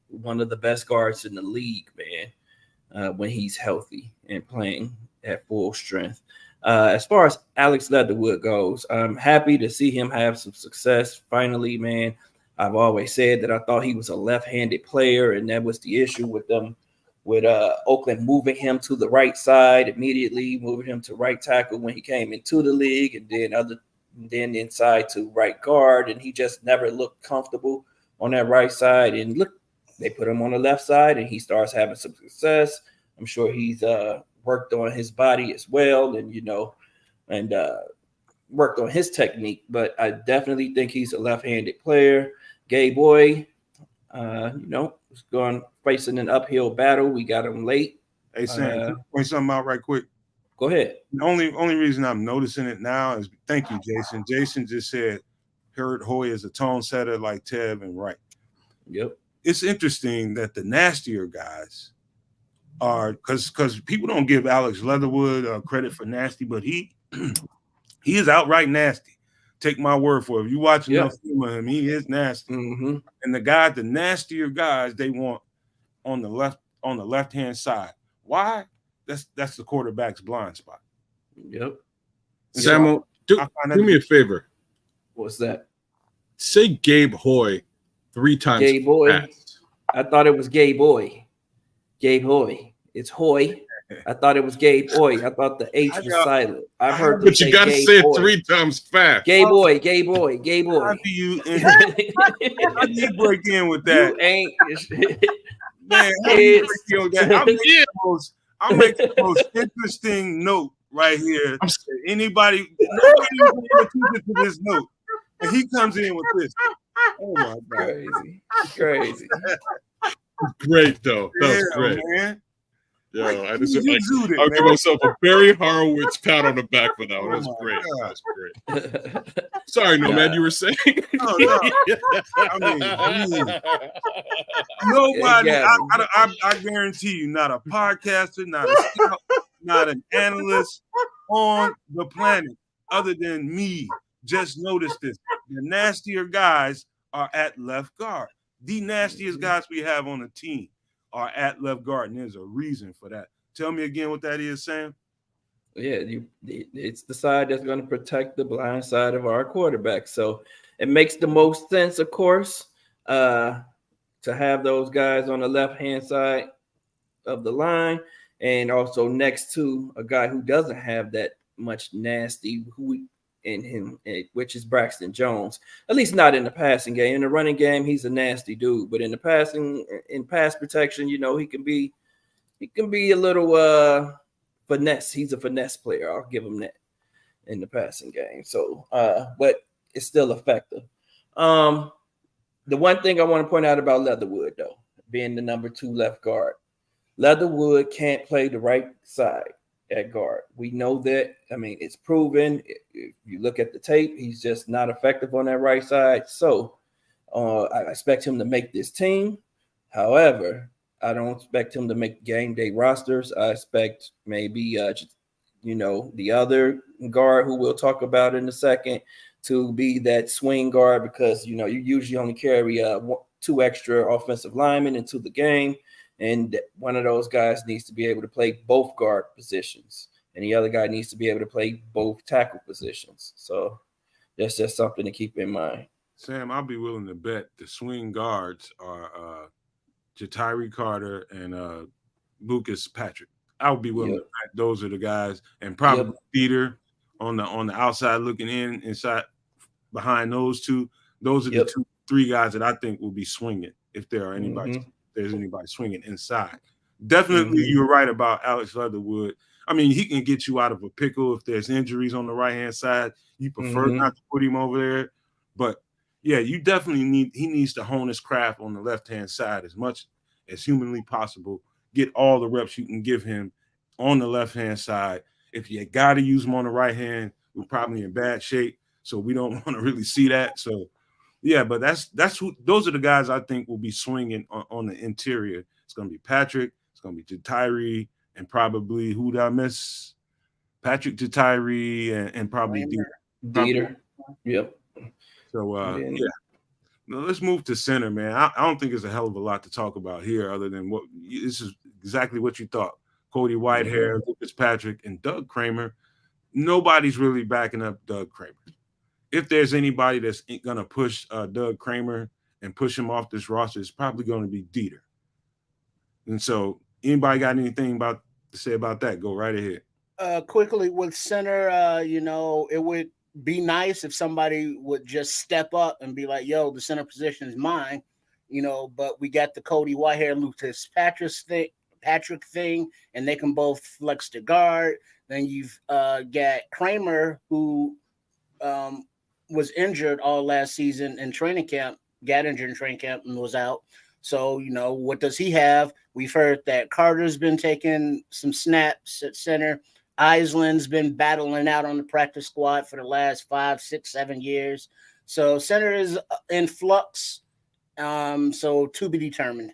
one of the best guards in the league, man, when he's healthy and playing at full strength. As far as Alex Leatherwood goes, I'm happy to see him have some success finally, man. I've always said that I thought he was a left-handed player, and that was the issue with them, with Oakland moving him to the right side immediately, moving him to right tackle when he came into the league, and then inside to right guard, and he just never looked comfortable on that right side. And look, they put him on the left side, and he starts having some success. I'm sure he's worked on his body as well, and worked on his technique. But I definitely think he's a left-handed player. Gay boy, is going facing an uphill battle. We got him late. Hey, Sam, can you point something out right quick? Go ahead. The only reason I'm noticing it now is thank you, Jason. Jason just said heard Hoy is a tone setter like Tev and Wright. Yep. It's interesting that the nastier guys are because people don't give Alex Leatherwood credit for nasty, but he is outright nasty. Take my word for it. If you watch enough film of him, he is nasty. Mm-hmm. And the nastier guys they want on the left-hand side. Why? That's the quarterback's blind spot. Yep. Samuel, do me a favor. What's that? Say Gabe Hoy 3 times. Gay boy. fast. I thought it was gay boy. Gabe Hoy. It's Hoy. I thought it was Gabe Hoy. I thought the H was silent. I've heard them But you got to say it 3 times fast. Gay boy, gay boy, gay boy. How do you break in with that? You ain't. Man, how do you break in with that? I'll make the most interesting note right here. Nobody to this note. And he comes in with this. Oh my God. Crazy. Great though. That was great. Man. Yeah, I'll give myself a Barry Horowitz pat on the back for that one. That was great. That was great. Sorry, man, you were saying. No. I mean, nobody. I guarantee you, not a podcaster, not a scout, not an analyst on the planet, other than me, just noticed this. The nastier guys are at left guard. The nastiest guys we have on the team are at left guard, and there's a reason for that. Tell me again what that is, Sam. Yeah, it's the side that's going to protect the blind side of our quarterback. So it makes the most sense, of course, to have those guys on the left-hand side of the line, and also next to a guy who doesn't have that much nasty in him, which is Braxton Jones. At least not in the passing game. In the running game, he's a nasty dude, but in the pass protection, he can be a little finesse. He's a finesse player. I'll give him that. in the passing game. So, but it's still effective. The one thing I want to point out about Leatherwood, though, being the number 2 left guard, Leatherwood can't play the right side at guard. We know that. I mean, it's proven. If you look at the tape, he's just not effective on that right side. So I expect him to make this team. However, I don't expect him to make game day rosters. I expect maybe, the other guard who we'll talk about in a second to be that swing guard, because, you usually only carry 2 extra offensive linemen into the game. And one of those guys needs to be able to play both guard positions, and the other guy needs to be able to play both tackle positions. So that's just something to keep in mind. Sam, I'll be willing to bet the swing guards are Jatiri Carter and Lucas Patrick. I would be willing to bet those are the guys, and probably Peter on the outside looking inside behind those two. Those are the 2-3 guys that I think will be swinging if there are anybody. There's anybody swinging inside. Definitely, you're right about Alex Leatherwood. I mean, he can get you out of a pickle if there's injuries on the right-hand side. You prefer not to put him over there. But, yeah, you definitely he needs to hone his craft on the left-hand side as much as humanly possible. Get all the reps you can give him on the left-hand side. If you got to use him on the right hand, we're probably in bad shape, so we don't want to really see that. So, yeah, but those are the guys I think will be swinging on the interior. It's going to be Patrick, it's going to be Jatiri, and probably who did I miss? Patrick, Jatiri, and probably Dieter. Yep. So yeah. Now, let's move to center, man. I don't think there's a hell of a lot to talk about here other than this is exactly what you thought. Cody Whitehair, Lucas Patrick, and Doug Kramer. Nobody's really backing up Doug Kramer. If there's anybody that's going to push Doug Kramer and push him off this roster, it's probably going to be Dieter. And so anybody got anything to say about that? Go right ahead. Quickly with center, it would be nice if somebody would just step up and be like, yo, the center position is mine, but we got the Cody Whitehair, Lucas Patrick thing, and they can both flex to guard. Then you've got Kramer, who was injured all last season in training camp, got injured in training camp and was out. So, what does he have? We've heard that Carter's been taking some snaps at center. Island's been battling out on the practice squad for the last 5, 6, 7 years. So center is in flux. So to be determined.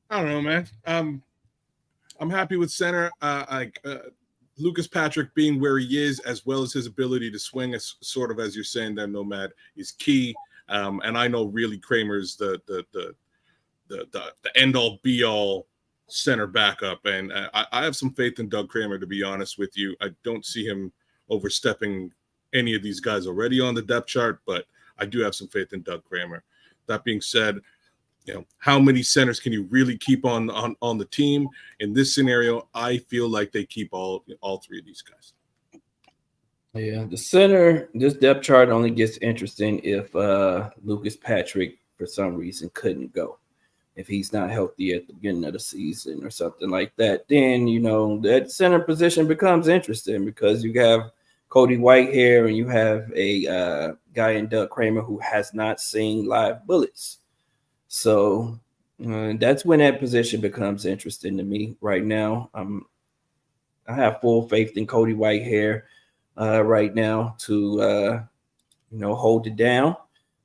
I don't know, man. I'm happy with center. Lucas Patrick being where he is, as well as his ability to swing, as sort of as you're saying, that Nomad is key. And I know really Kramer's the end all be all center backup, and I have some faith in Doug Kramer, to be honest with you. I don't see him overstepping any of these guys already on the depth chart, but I do have some faith in Doug Kramer. That being said, how many centers can you really keep on the team? In this scenario, I feel like they keep all 3 of these guys. Yeah, the center, this depth chart only gets interesting if Lucas Patrick, for some reason, couldn't go. If he's not healthy at the beginning of the season or something like that, then, that center position becomes interesting, because you have Cody Whitehair and you have a guy in Doug Kramer who has not seen live bullets. So that's when that position becomes interesting to me right now. I have full faith in Cody Whitehair right now to, hold it down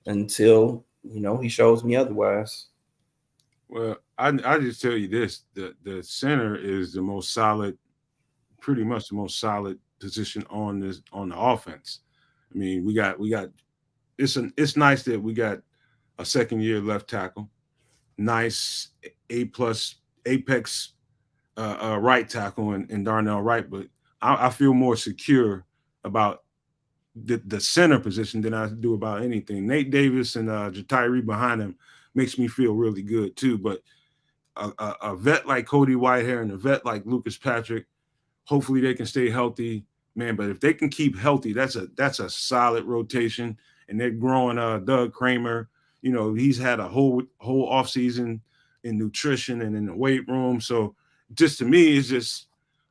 until, he shows me otherwise. Well, I just tell you this: the center is the most solid, pretty much the most solid position on the offense. I mean, we got. It's nice that we got a second-year left tackle, nice A+ apex right tackle in Darnell Wright, but I feel more secure about the center position than I do about anything. Nate Davis and Jatiri behind him makes me feel really good too. But a vet like Cody Whitehair and a vet like Lucas Patrick, hopefully they can stay healthy, man. But if they can keep healthy, that's a solid rotation. And they're growing Doug Kramer. He's had a whole offseason in nutrition and in the weight room. So just to me, it's just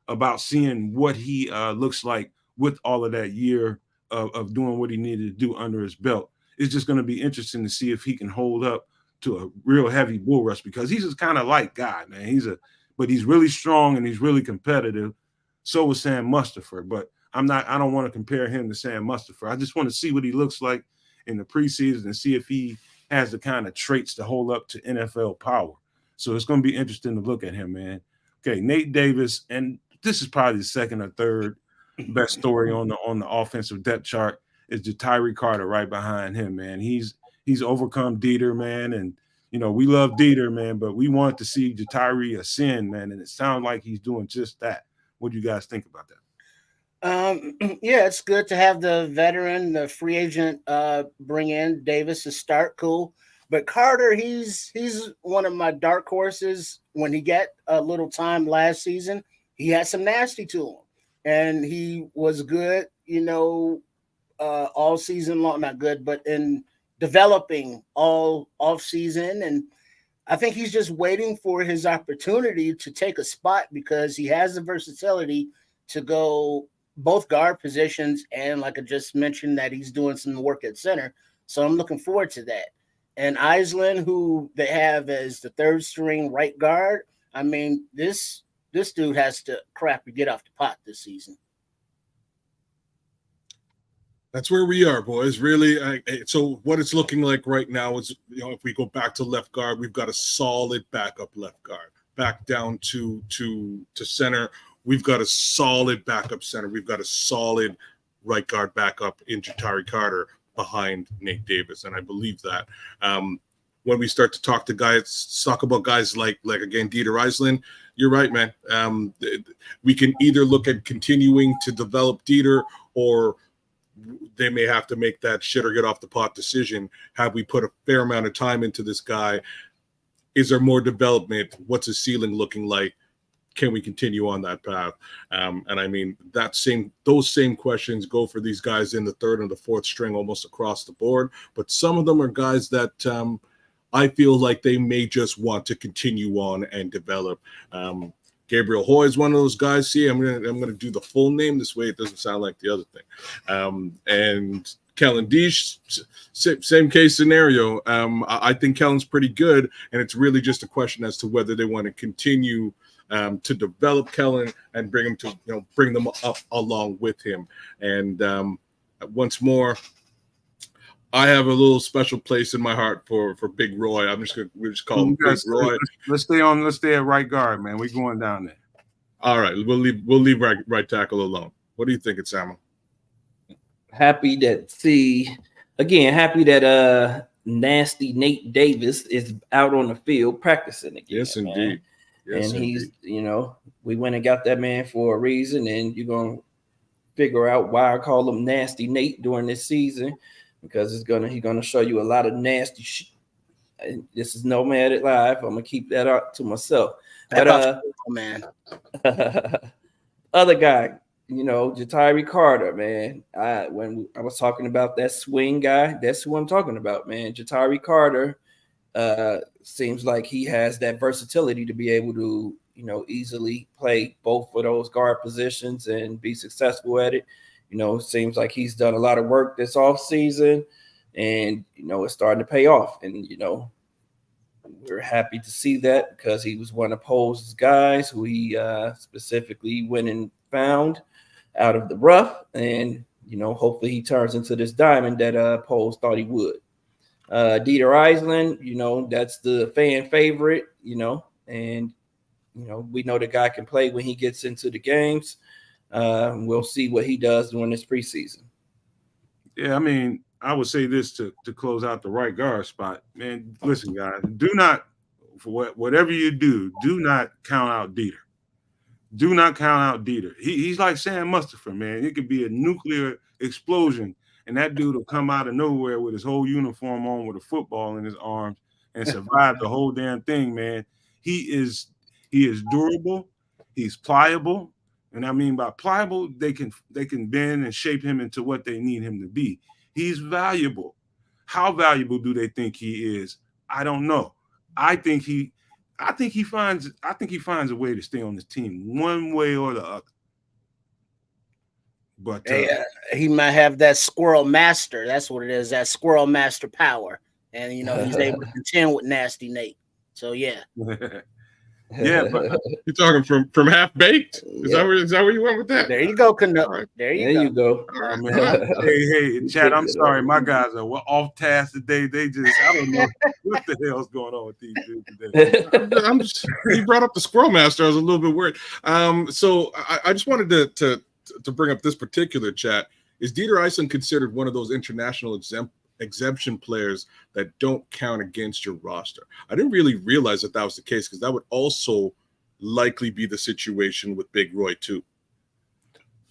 about seeing what he looks like with all of that year of doing what he needed to do under his belt. It's just going to be interesting to see if he can hold up to a real heavy bull rush, because he's a kind of light guy, man. But he's really strong and he's really competitive. So was Sam Mustipher, but I don't want to compare him to Sam Mustipher. I just want to see what he looks like in the preseason and see if he has the kind of traits to hold up to NFL power. So it's going to be interesting to look at him, man. Okay, Nate Davis, and this is probably the second or third best story on the offensive depth chart, is Ja'Tyre Carter right behind him, man. He's overcome Dieter, man, and we love Dieter, man, but we want to see Ja'Tyre ascend, man, and it sounds like he's doing just that. What do you guys think about that? Yeah, it's good to have the veteran, the free agent, bring in Davis to start. Cool. But Carter, he's one of my dark horses. When he got a little time last season, he had some nasty to him, and he was good, all season long. Not good, but in developing all off season. And I think he's just waiting for his opportunity to take a spot, because he has the versatility to go both guard positions, and like I just mentioned, that he's doing some work at center. So I'm looking forward to that. And Island, who they have as the third string right guard, I mean, this dude has to crap to get off the pot this season. That's where we are, boys. Really. So what it's looking like right now is, if we go back to left guard, we've got a solid backup left guard. Back down to center, we've got a solid backup center. We've got a solid right guard backup in Ja'Tyre Carter behind Nate Davis, and I believe that. When we start to talk about guys like again Dieter Eisland, you're right, man. We can either look at continuing to develop Dieter, or they may have to make that shit or get off the pot decision. Have we put a fair amount of time into this guy? Is there more development? What's his ceiling looking like? Can we continue on that path? And I mean, those same questions go for these guys in the third and the fourth string almost across the board. But some of them are guys that I feel like they may just want to continue on and develop. Gabriel Hoy is one of those guys. See, I'm gonna do the full name this way; it doesn't sound like the other thing. And Kellen Deesh, same case scenario. I think Kellen's pretty good, and it's really just a question as to whether they want to continue to develop Kellen and bring them up along with him. And once more, I have a little special place in my heart for Big Roy. We just call him Big Roy. Let's stay at right guard, man. We're going down there. All right, we'll leave right tackle alone. What do you think, Samuel? Happy that nasty Nate Davis is out on the field practicing again. Yes, man. indeed. Yes, and he's, we went and got that man for a reason, and you're gonna figure out why I call him Nasty Nate during this season, because he's gonna show you a lot of nasty shit. This is Nomadic Live. I'm gonna keep that up to myself. But man, other guy, Ja'Tyre Carter, man. When I was talking about that swing guy, that's who I'm talking about, man. Ja'Tyre Carter seems like he has that versatility to be able to, easily play both of those guard positions and be successful at it. It seems like he's done a lot of work this offseason, and, it's starting to pay off. And, we're happy to see that, because he was one of Poles' guys who he specifically went and found out of the rough. And, hopefully he turns into this diamond that Poles thought he would. Dieter Eisland, that's the fan favorite, and, we know the guy can play when he gets into the games. We'll see what he does during this preseason. Yeah, I mean, I would say this to close out the right guard spot, man. Listen, guys, do not, for whatever you do not count out Dieter. Do not count out Dieter. He's like Sam Mustipher, man. It could be a nuclear explosion, and that dude will come out of nowhere with his whole uniform on, with a football in his arms, and survive the whole damn thing, man. He is durable. He's pliable. And I mean by pliable, they can bend and shape him into what they need him to be. He's valuable. How valuable do they think he is? I don't know. I think I think he finds a way to stay on this team one way or the other. But he might have that squirrel master. That's what it is. That squirrel master power, and he's able to contend with Nasty Nate. So yeah. Yeah, but you're talking from Half Baked. Is that where you went with that? There you go, Canuck. Right. There you go. Oh, man. Hey, Chad, I'm sorry. My guys are off task today. I don't know what the hell's going on with these dudes today. I'm just, you brought up the Squirrel Master. I was a little bit worried. So I just wanted to bring up this particular chat. Is Dieter Eisen considered one of those international exemption players that don't count against your roster? I didn't really realize that was the case, because that would also likely be the situation with Big Roy too.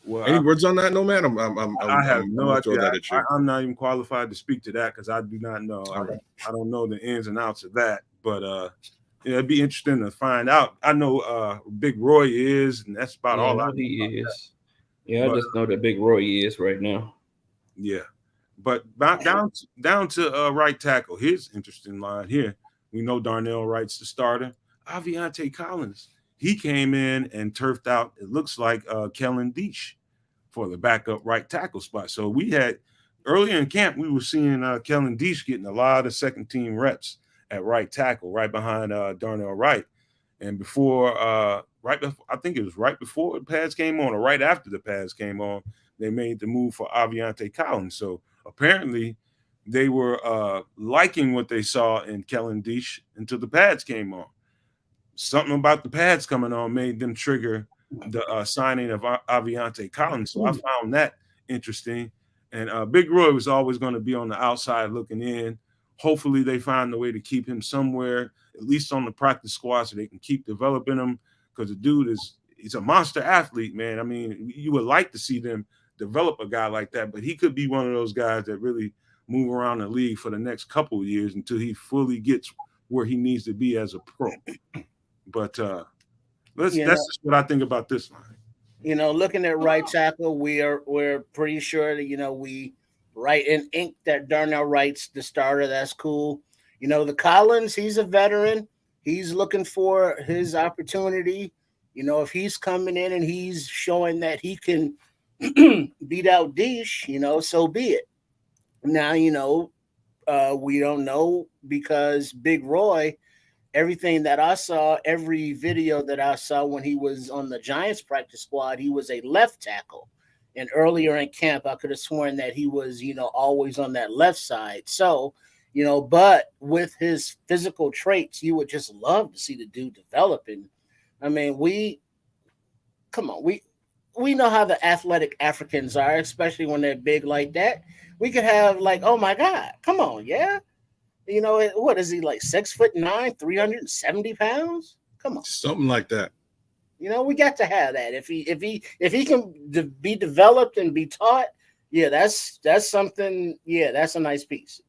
Well, any words on that, Nomad? I have no idea. I'm not even qualified to speak to that because I do not know. I don't know the ins and outs of that, but it'd be interesting to find out. I know Big Roy is, and that's about all I know. He is. Yeah, I just know that Big Roy is right now. Yeah. But down to right tackle. Here's an interesting line here. We know Darnell Wright's the starter. Aviante Collins, he came in and turfed out, it looks like, Kellen Deesh for the backup right tackle spot. So we had, earlier in camp, we were seeing Kellen Deesh getting a lot of second-team reps at right tackle, right behind Darnell Wright. And before, I think it was right before the pads came on or right after the pads came on, they made the move for Aviante Collins. So apparently they were liking what they saw in Kellen Deesh until the pads came on. Something about the pads coming on made them trigger the signing of Aviante Collins. So I found that interesting. And Big Roy was always going to be on the outside looking in. Hopefully they find a way to keep him somewhere, at least on the practice squad, so they can keep developing him, because the dude he's a monster athlete, man. I mean, you would like to see them develop a guy like that, but he could be one of those guys that really move around the league for the next couple of years until he fully gets where he needs to be as a pro. But that's just what I think about this line. Looking at right tackle, we're pretty sure that we write in ink that Darnell Wright's the starter. That's cool. The Collins, he's a veteran. He's looking for his opportunity. If he's coming in and he's showing that he can beat out Deesh, so be it. Now, we don't know, because Big Roy, everything that I saw, every video that I saw when he was on the Giants practice squad, he was a left tackle. And earlier in camp, I could have sworn that he was, always on that left side. So, but with his physical traits, you would just love to see the dude develop. And I mean, we know how the athletic Africans are, especially when they're big like that. We could have oh my God, come on, yeah. What is he, like 6'9", 370 pounds? Come on, something like that. We got to have that. If he can be developed and be taught, yeah, that's something. Yeah, that's a nice piece.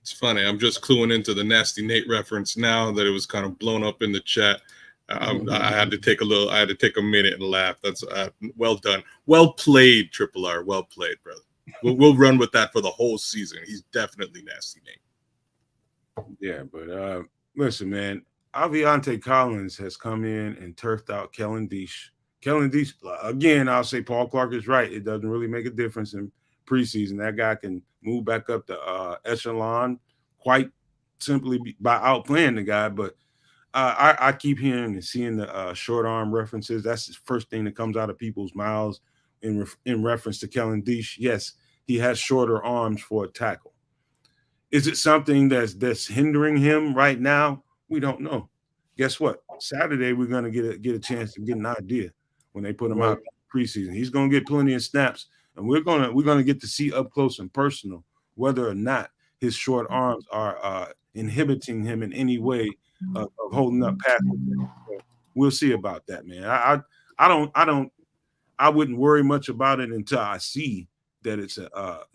It's funny. I'm just cluing into the Nasty Nate reference now that it was kind of blown up in the chat. I had to take a minute and laugh. That's well done. Well played, Triple R. Well played, brother. We'll run with that for the whole season. He's definitely Nasty Nate. Yeah, but listen, man. Aviante Collins has come in and turfed out Kellen Deesh. Kellen Deesh, again, I'll say Paul Clark is right. It doesn't really make a difference in preseason. That guy can move back up the echelon quite simply by outplaying the guy. But I keep hearing and seeing the short arm references. That's the first thing that comes out of people's mouths in reference to Kellen Deesh. Yes, he has shorter arms for a tackle. Is it something that's hindering him right now? We don't know. Guess what? Saturday we're gonna get a chance to get an idea when they put him out preseason. He's gonna get plenty of snaps, and we're gonna get to see up close and personal whether or not his short arms are inhibiting him in any way of holding up passes. So we'll see about that, man. I wouldn't worry much about it until I see that it's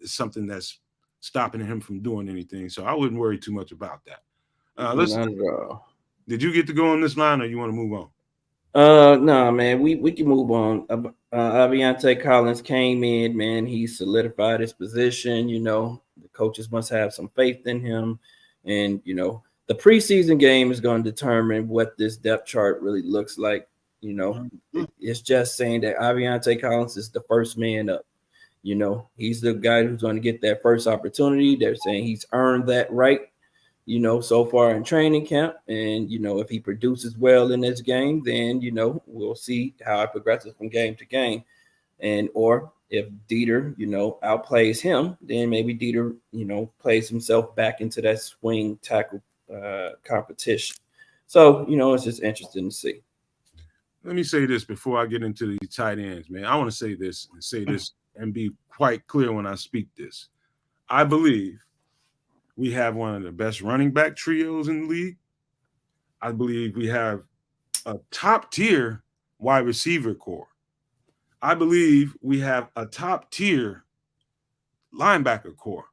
something that's stopping him from doing anything. So I wouldn't worry too much about that. Did you get to go on this line, or you want to move on? No, man, we can move on. Aviante Collins came in, man. He solidified his position. The coaches must have some faith in him, and the preseason game is going to determine what this depth chart really looks like. You know, it's just saying that Aviante Collins is the first man up. You know, he's the guy who's going to get that first opportunity. They're saying he's earned that right, you know, so far in training camp. And, you know, if he produces well in this game, then, you know, we'll see how it progresses from game to game. And or if Dieter, you know, outplays him, then maybe Dieter, you know, plays himself back into that swing tackle competition. So, you know, it's just interesting to see. Let me say this before I get into the tight ends, man. I want to say this and be quite clear when I speak this. I believe we have one of the best running back trios in the league. I believe we have a top tier wide receiver core. I believe we have a top tier linebacker core.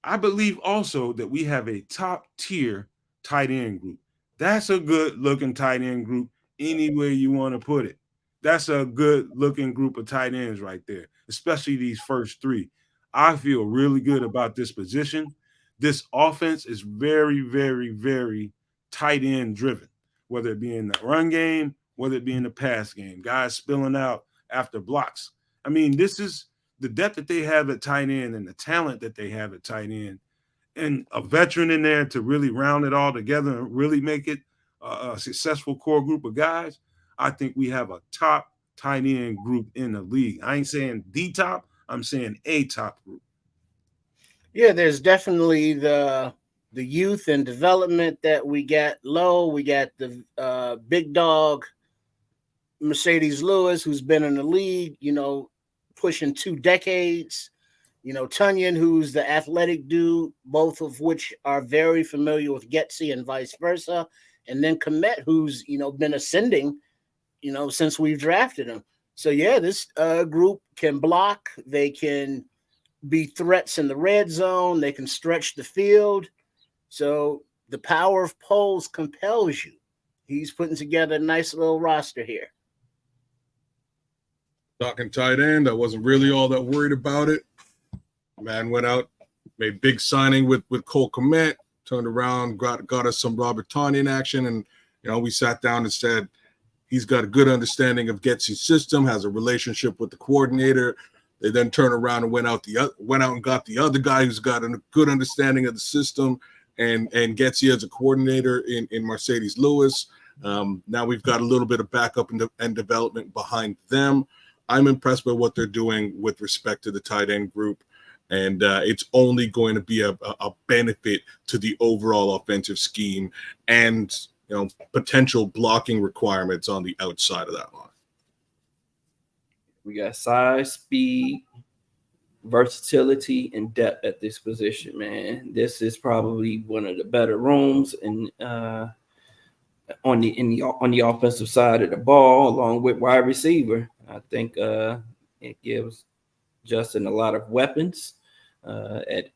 I believe also that we have a top tier tight end group. That's a good looking tight end group any way you want to put it. That's a good looking group of tight ends right there, especially these first three. I feel really good about this position. This offense is very, very, very tight end driven, whether it be in the run game, whether it be in the pass game, guys spilling out after blocks. I mean, this is the depth that they have at tight end and the talent that they have at tight end, and a veteran in there to really round it all together and really make it a successful core group of guys. I think we have a top tight end group in the league. I ain't saying the top, I'm saying a top group. Yeah, there's definitely the youth and development that we got low. We got the big dog Mercedes Lewis, who's been in the league, you know, pushing 2 decades. You know, Tunyon, who's the athletic dude, both of which are very familiar with Getsy and vice versa. And then Komet, who's, you know, been ascending, you know, since we've drafted him. So, yeah, this group can block. They can be threats in the red zone. They can stretch the field. So the power of polls compels you. He's putting together a nice little roster here. Talking tight end, I wasn't really all that worried about it. Man went out, made big signing with Cole Komet, turned around, got us some Robert Tonyan action, and you know we sat down and said he's got a good understanding of Getsy's system, has a relationship with the coordinator. They then turned around and went out and got the other guy who's got a good understanding of the system and Getsy as a coordinator in Mercedes Lewis. Now we've got a little bit of backup and development behind them. I'm impressed by what they're doing with respect to the tight end group. And it's only going to be a benefit to the overall offensive scheme and, you know, potential blocking requirements on the outside of that line. We got size, speed, versatility, and depth at this position, man. This is probably one of the better rooms on the offensive side of the ball, along with wide receiver. I think it gives Justin a lot of weapons and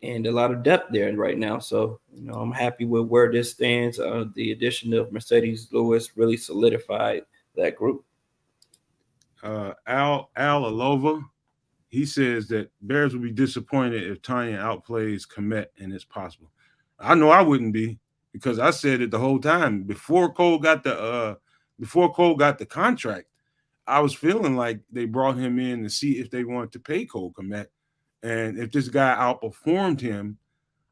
a lot of depth there right now. So, you know, I'm happy with where this stands. The addition of Mercedes Lewis really solidified that group. Al Alova, he says that Bears will be disappointed if Tonyan outplays Komet, and it's possible. I know I wouldn't be, because I said it the whole time before Cole got the contract. I was feeling like they brought him in to see if they wanted to pay Cole Komet, and if this guy outperformed him,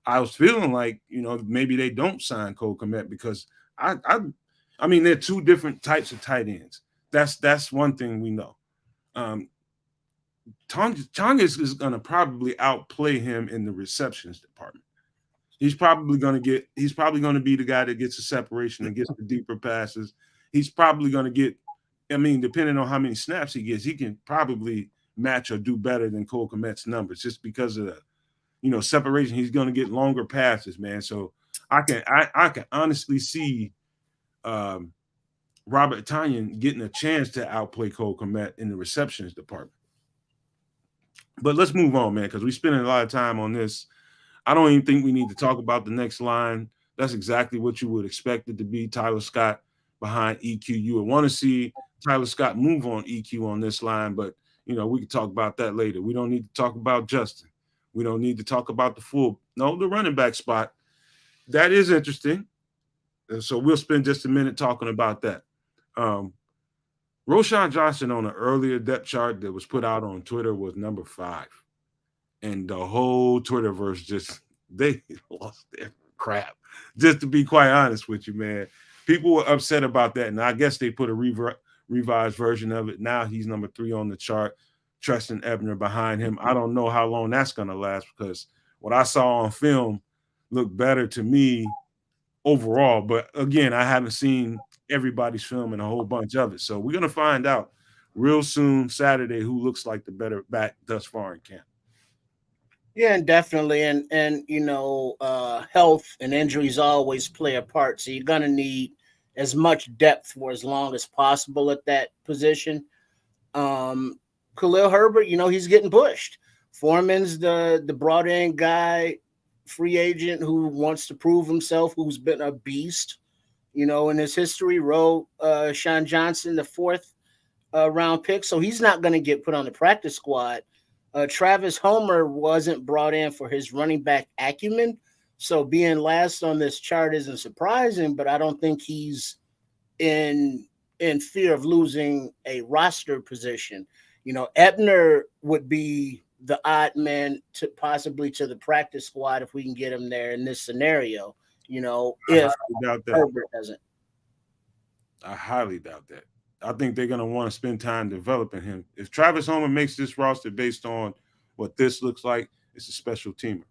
I was feeling like, you know, maybe they don't sign Cole Komet, because I mean they're two different types of tight ends. That's one thing we know. Tongus is going to probably outplay him in the receptions department. He's probably going to be the guy that gets the separation and gets the deeper passes. He's probably going to get, I mean, depending on how many snaps he gets, he can probably match or do better than Cole Komet's numbers just because of the, you know, separation. He's going to get longer passes, man. So I can honestly see Robert Tonyan getting a chance to outplay Cole Komet in the receptions department. But let's move on, man, because we're spending a lot of time on this. I don't even think we need to talk about the next line. That's exactly what you would expect it to be. Tyler Scott behind EQ. You would want to see Tyler Scott move on EQ on this line, but, you know, we can talk about that later. We don't need to talk about Justin. We don't need to talk about the running back spot. that is interesting. And so we'll spend just a minute talking about that. Roschon Johnson on an earlier depth chart that was put out on Twitter was number 5. And the whole Twitterverse they lost their crap. Just to be quite honest with you, man. People were upset about that. And I guess they put a revised version of it. Now he's number 3 on the chart. Treston Ebner behind him. I don't know how long that's going to last, because what I saw on film looked better to me overall. But again, I haven't seen everybody's film and a whole bunch of it. So we're going to find out real soon, Saturday, who looks like the better back thus far in camp. Yeah, and definitely. And health and injuries always play a part. So you're going to need as much depth for as long as possible at that position. Khalil Herbert, he's getting pushed. Foreman's the brought in guy, free agent who wants to prove himself, who's been a beast, in his history. Sean Johnson, the 4th round pick. So he's not going to get put on the practice squad. Travis Homer wasn't brought in for his running back acumen. So being last on this chart isn't surprising, but I don't think he's in fear of losing a roster position. Ebner would be the odd man to possibly to the practice squad if we can get him there in this scenario, if Herbert doesn't. I highly doubt that. I think they're going to want to spend time developing him. If Travis Homer makes this roster based on what this looks like, it's a special teamer.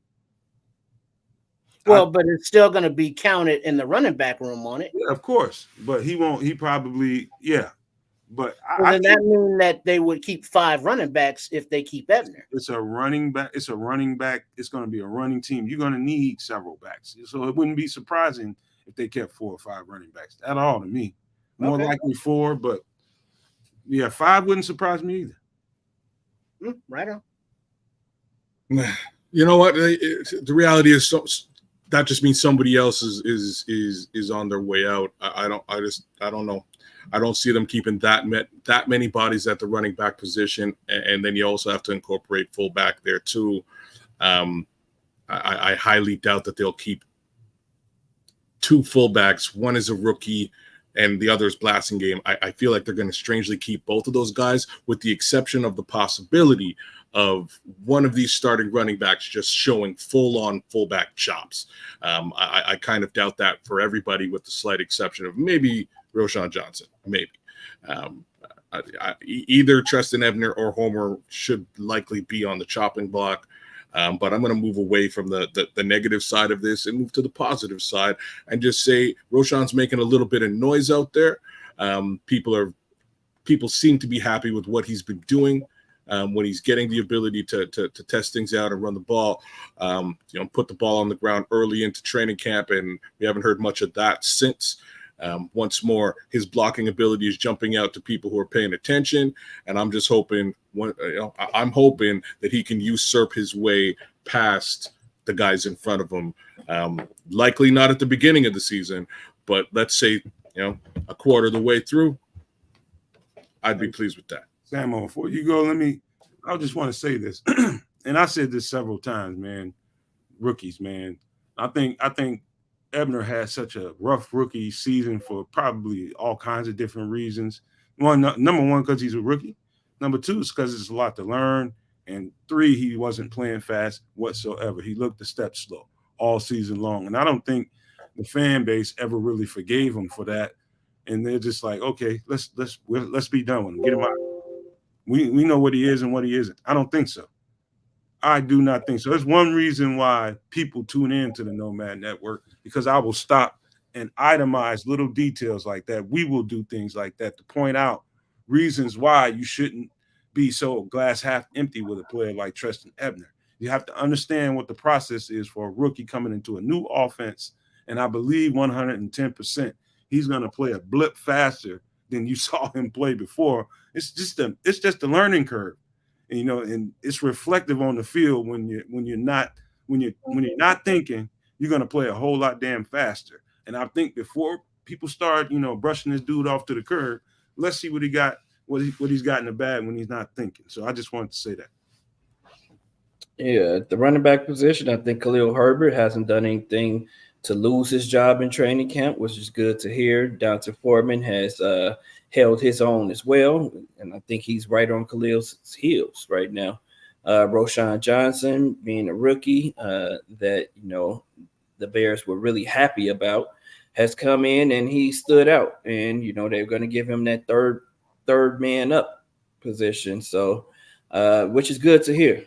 Well, but it's still going to be counted in the running back room on it. Yeah, of course. But he won't. He probably, yeah. But then that means that they would keep 5 running backs if they keep Ebner. It's a running back. It's going to be a running team. You're going to need several backs. So it wouldn't be surprising if they kept 4 or 5 running backs at all to me. More likely 4, but yeah, 5 wouldn't surprise me either. Right on. You know what? The reality is, that just means somebody else is on their way out. I don't know. I don't see them keeping that many bodies at the running back position, and then you also have to incorporate fullback there too. I highly doubt that they'll keep 2 fullbacks. One is a rookie, and the other is Blasingame. I feel like they're going to strangely keep both of those guys, with the exception of the possibility of one of these starting running backs just showing full-on fullback chops. I kind of doubt that for everybody, with the slight exception of maybe Roschon Johnson, maybe. Either Treston Ebner or Homer should likely be on the chopping block. But I'm going to move away from the negative side of this and move to the positive side and just say Roschon's making a little bit of noise out there. People seem to be happy with what he's been doing when he's getting the ability to test things out and run the ball, put the ball on the ground early into training camp, and we haven't heard much of that since. Once more, his blocking ability is jumping out to people who are paying attention, and I'm just hoping I'm hoping that he can usurp his way past the guys in front of him. Likely not at the beginning of the season, but let's say a quarter of the way through, I'd be pleased with that. Samo, before you go, I just want to say this, and I said this several times, man. Rookies, man. I think Ebner had such a rough rookie season for probably all kinds of different reasons. Number one, because he's a rookie. Number 2 is because it's a lot to learn. And 3, he wasn't playing fast whatsoever. He looked a step slow all season long. And I don't think the fan base ever really forgave him for that. And they're just like, okay, let's be done with him. Get him out. We know what he is and what he isn't. I don't think so. I do not think so. That's one reason why people tune in to the Nomad Network, because I will stop and itemize little details like that. We will do things like that to point out reasons why you shouldn't be so glass half empty with a player like Treston Ebner. You have to understand what the process is for a rookie coming into a new offense, and I believe 110% he's going to play a blip faster than you saw him play before. It's just a learning curve. And it's reflective on the field when you're not thinking, you're going to play a whole lot damn faster. And I think before people start, brushing this dude off to the curb, let's see what he's got in the bag when he's not thinking. So I just wanted to say that. Yeah, at the running back position, I think Khalil Herbert hasn't done anything to lose his job in training camp, which is good to hear. Dante Foreman has held his own as well, and I think he's right on Khalil's heels right now. Roshan Johnson, being a rookie that the Bears were really happy about, has come in and he stood out, and they're going to give him that third man up position. So, which is good to hear.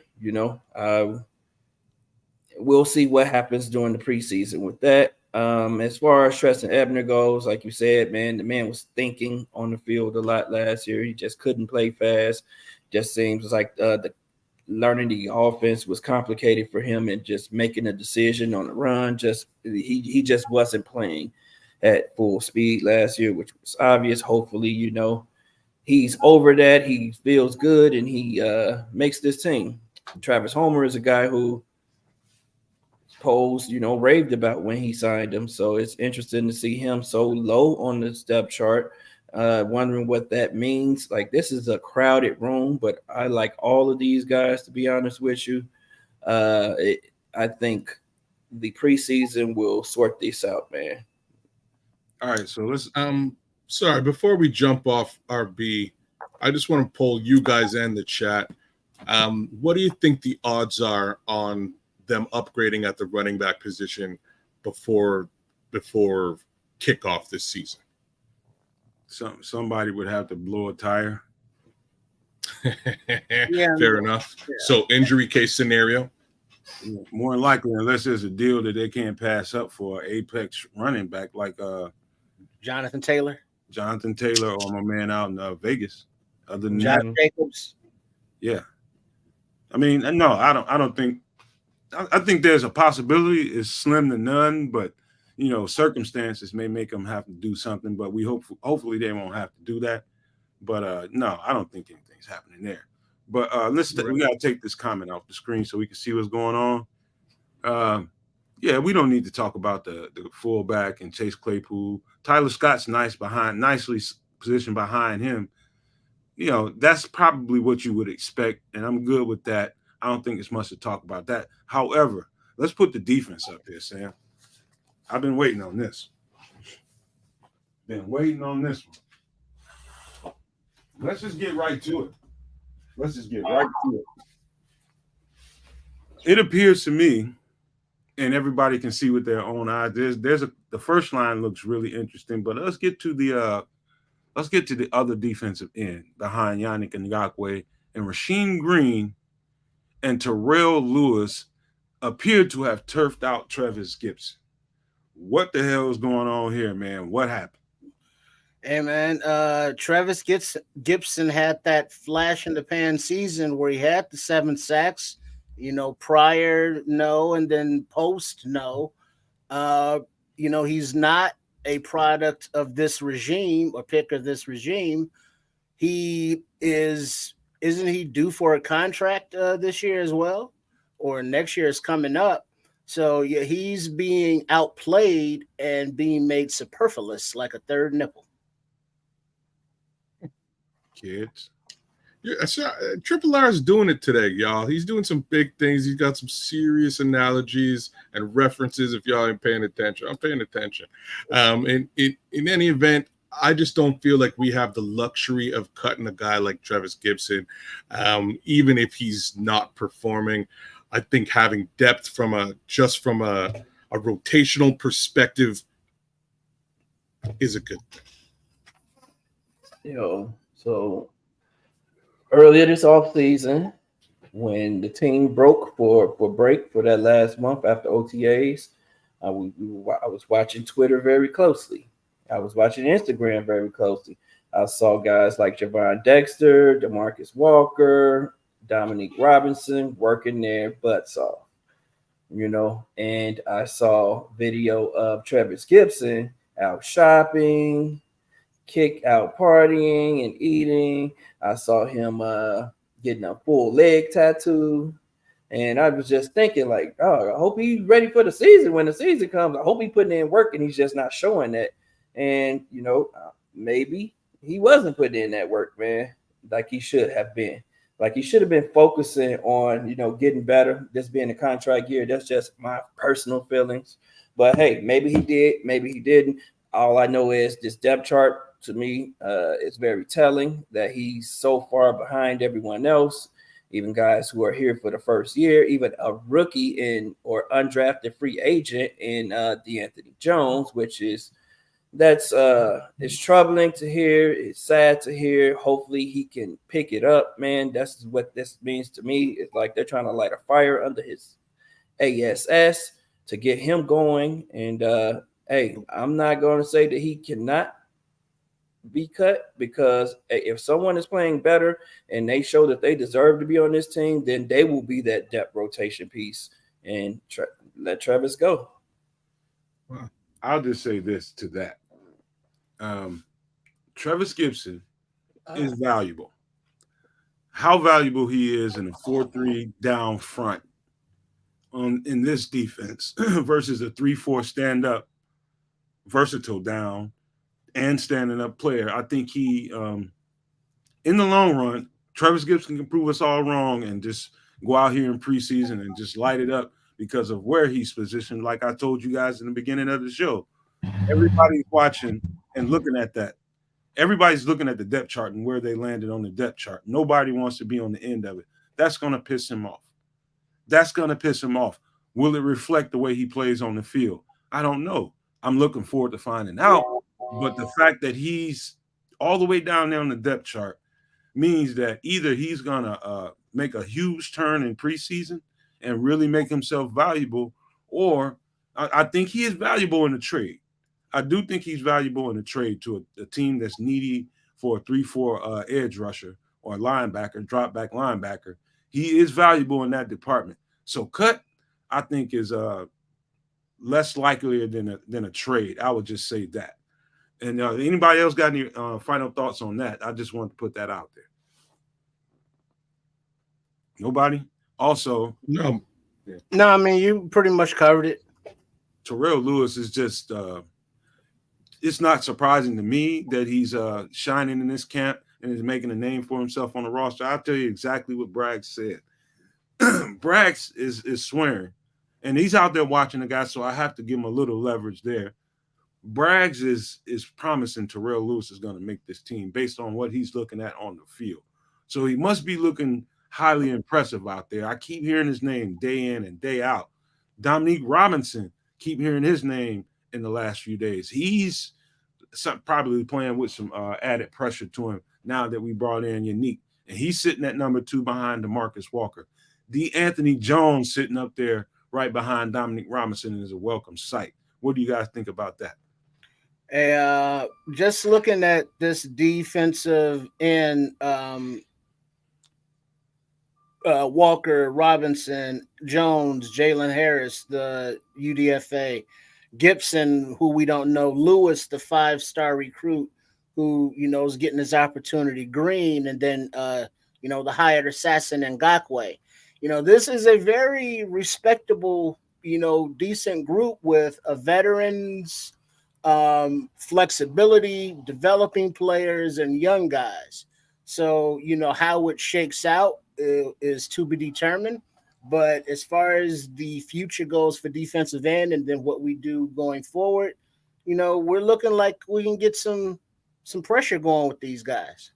We'll see what happens during the preseason with that. As far as Treston Ebner goes, like you said, man, the man was thinking on the field a lot last year. He just couldn't play fast. Just seems like the learning the offense was complicated for him, and just making a decision on the run. He just wasn't playing at full speed last year, which was obvious. Hopefully, he's over that. He feels good, and he makes this team. Travis Homer is a guy who Poles, raved about when he signed him. So it's interesting to see him so low on the depth chart. Wondering what that means. Like, this is a crowded room, but I like all of these guys, to be honest with you. I think the preseason will sort this out, man. All right, so let's. Sorry, before we jump off RB, I just want to poll you guys and the chat. What do you think the odds are on them upgrading at the running back position before kickoff this season? Somebody would have to blow a tire. Fair enough. Yeah. So injury case scenario. More than likely, unless there's a deal that they can't pass up for an apex running back like Jonathan Taylor, or my man out in Vegas. Other than Josh Jacobs. Yeah. I mean, no, I don't think. I think there's a possibility. It's slim to none, but circumstances may make them have to do something. But we hopefully they won't have to do that. But no, I don't think anything's happening there. But we got to take this comment off the screen so we can see what's going on. Yeah, we don't need to talk about the fullback and Chase Claypool. Tyler Scott's nicely positioned behind him. That's probably what you would expect, and I'm good with that. I don't think it's much to talk about that. However, let's put the defense up there, Sam. I've been waiting on this. Let's just get right to it. It appears to me, and everybody can see with their own eyes, the first line looks really interesting, but let's get to the other defensive end behind Yannick Ngakoue and Rasheem Green and Terrell Lewis appear to have turfed out Trevis Gipson. What the hell is going on here, man? What happened? Hey, man, Trevis Gipson had that flash in the pan season where he had the 7 sacks, prior, no, and then post, no. He's not a product of this regime or pick of this regime. Isn't he due for a contract this year as well? Or next year is coming up. So yeah, he's being outplayed and being made superfluous like a third nipple. Kids. Yeah, Triple R is doing it today, y'all. He's doing some big things. He's got some serious analogies and references. If y'all ain't paying attention, I'm paying attention. In any event, I just don't feel like we have the luxury of cutting a guy like Trevis Gipson, even if he's not performing. I think having depth from a rotational perspective is a good thing. So earlier this offseason, when the team broke for break for that last month after OTAs, I was watching Twitter very closely. I was watching Instagram very closely. I saw guys like Javon Dexter, DeMarcus Walker, Dominique Robinson working their butts off, and I saw video of Trevis Gipson out shopping, out partying and eating. I saw him getting a full leg tattoo. And I was just thinking, like, oh, I hope he's ready for the season. When the season comes, I hope he's putting in work and he's just not showing that. And, maybe he wasn't putting in that work, man, like he should have been. Like, he should have been focusing on, getting better. This being a contract year, that's just my personal feelings. But hey, maybe he did, maybe he didn't. All I know is this depth chart to me is very telling that he's so far behind everyone else, even guys who are here for the first year, even a rookie in or undrafted free agent in DeAnthony Jones, which is it's troubling to hear. It's sad to hear. Hopefully he can pick it up, man. That's what this means to me. It's like they're trying to light a fire under his ASS to get him going. And hey, I'm not going to say that he cannot be cut, because if someone is playing better and they show that they deserve to be on this team, then they will be that depth rotation piece, and let Trevis go. Well, I'll just say this to that. Trevis Gipson is valuable. How valuable he is in a 4-3 down front in this defense versus a 3-4 stand-up, versatile down and standing up player. I think he, in the long run, Trevis Gipson can prove us all wrong and just go out here in preseason and just light it up because of where he's positioned. Like I told you guys in the beginning of the show, everybody's watching and looking at that. Everybody's looking at the depth chart and where they landed on the depth chart. Nobody wants to be on the end of it. That's going to piss him off. That's going to piss him off. Will it reflect the way he plays on the field? I don't know. I'm looking forward to finding out. But the fact that he's all the way down there on the depth chart means that either he's going to make a huge turn in preseason and really make himself valuable, or I think he is valuable in a trade. I do think he's valuable in a trade to a team that's needy for a 3-4 edge rusher or linebacker, drop back linebacker. He is valuable in that department. So cut, I think, is less likely than a trade. I would just say that. And anybody else got any final thoughts on that? I just want to put that out there. Nobody? Also, No. No, I mean, you pretty much covered it. Terrell Lewis is just it's not surprising to me that he's shining in this camp and is making a name for himself on the roster. I'll tell you exactly what Braggs said. Braggs is swearing, and he's out there watching the guy, so I have to give him a little leverage there. Braggs is promising Terrell Lewis is going to make this team based on what he's looking at on the field. So he must be looking highly impressive out there. I keep hearing his name day in and day out. Dominique Robinson, keep hearing his name in the last few days. He's probably playing with some added pressure to him now that we brought in Unique. And he's sitting at number 2 behind DeMarcus Walker. Anthony Jones sitting up there right behind Dominique Robinson is a welcome sight. What do you guys think about that? Just looking at this defensive end, Walker, Robinson, Jones, Jalen Harris, the UDFA, Gipson, who we don't know, Lewis, the 5-star recruit, who, is getting his opportunity, Green, and then, the hired assassin Ngakoue. This is a very respectable, decent group with a veterans, flexibility, developing players, and young guys. So, how it shakes out is to be determined. But as far as the future goes for defensive end and then what we do going forward, we're looking like we can get some pressure going with these guys.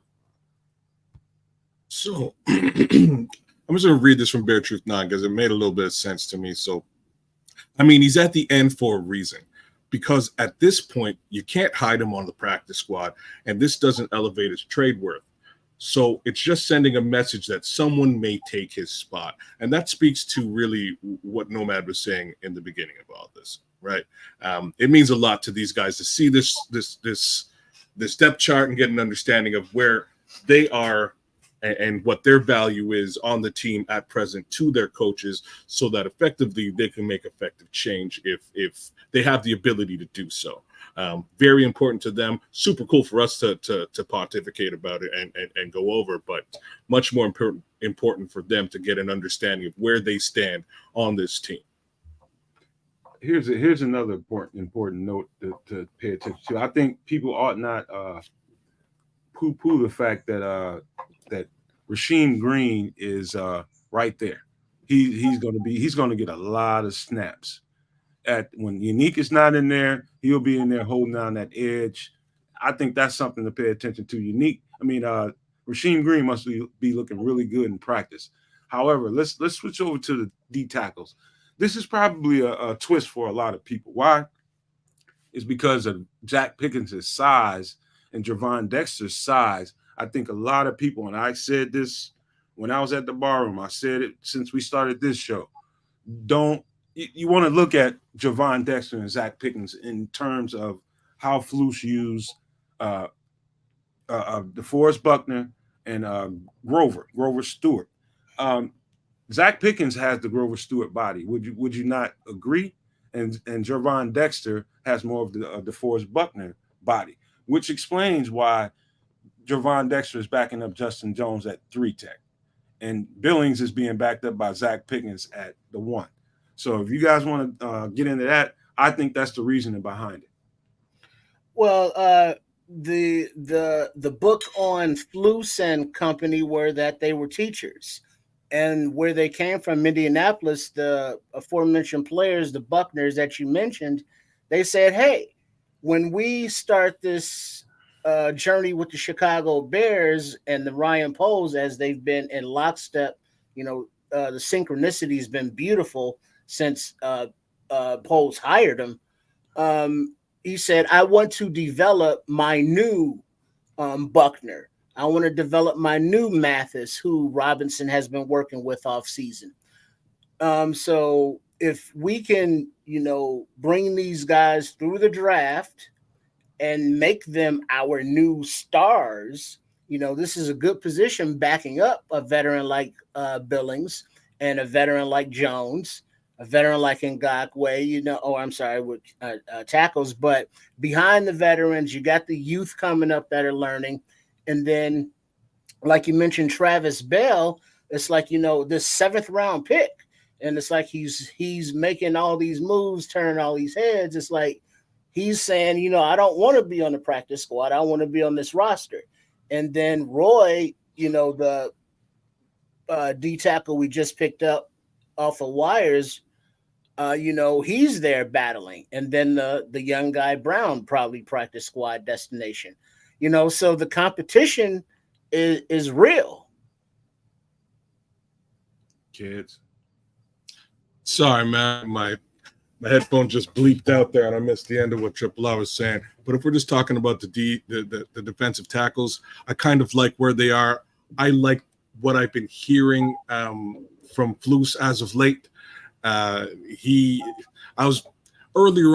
So I'm just going to read this from Bare Truth 9 because it made a little bit of sense to me. So, I mean, he's at the end for a reason, because at this point, you can't hide him on the practice squad, and this doesn't elevate his trade worth. So it's just sending a message that someone may take his spot. And that speaks to really what Nomad was saying in the beginning of all this, right? It means a lot to these guys to see this depth chart and get an understanding of where they are and what their value is on the team at present to their coaches, so that effectively they can make effective change if they have the ability to do so. Very important to them. Super cool for us to pontificate about it and go over, but much more important for them to get an understanding of where they stand on this team. Here's another important note to pay attention to. I think people ought not poo-poo the fact that Rasheem Green is right there. He's going to get a lot of snaps. when Unique is not in there, he'll be in there holding down that edge. I think that's something to pay attention to. Unique, Rasheem Green must be looking really good in practice. However, let's switch over to the D tackles. This is probably a twist for a lot of people. Why? It's because of Jack Pickens' size and Gervon Dexter's size. I think a lot of people, and I said this when I was at the barroom, I said it since we started this show, you want to look at Gervon Dexter and Zach Pickens in terms of how Flus used DeForest Buckner and Grover Stewart. Zach Pickens has the Grover Stewart body. Would you not agree? And Gervon Dexter has more of the DeForest Buckner body, which explains why Gervon Dexter is backing up Justin Jones at 3 tech, and Billings is being backed up by Zach Pickens at the 1. So if you guys want to get into that, I think that's the reasoning behind it. Well, the book on Flus and company were that they were teachers, and where they came from, Indianapolis, the aforementioned players, the Buckners that you mentioned, they said, hey, when we start this journey with the Chicago Bears and the Ryan Poles, as they've been in lockstep, the synchronicity has been beautiful since Poles hired him. He said, I want to develop my new Buckner. I want to develop my new Mathis, who Robinson has been working with off season. So if we can, bring these guys through the draft and make them our new stars, this is a good position backing up a veteran like Billings and a veteran like Jones, a veteran like Ngakoue, with tackles. But behind the veterans, you got the youth coming up that are learning. And then, like you mentioned, Travis Bell, it's like, this 7th round pick. And it's like he's making all these moves, turning all these heads. It's like he's saying, I don't want to be on the practice squad. I want to be on this roster. And then Roy, the D tackle we just picked up off of wires, he's there battling. And then the young guy Brown, probably practice squad destination. So the competition is real. Kids. Sorry, man. My headphone just bleeped out there, and I missed the end of what Triple R was saying. But if we're just talking about the defensive tackles, I kind of like where they are. I like what I've been hearing from Flus as of late. Earlier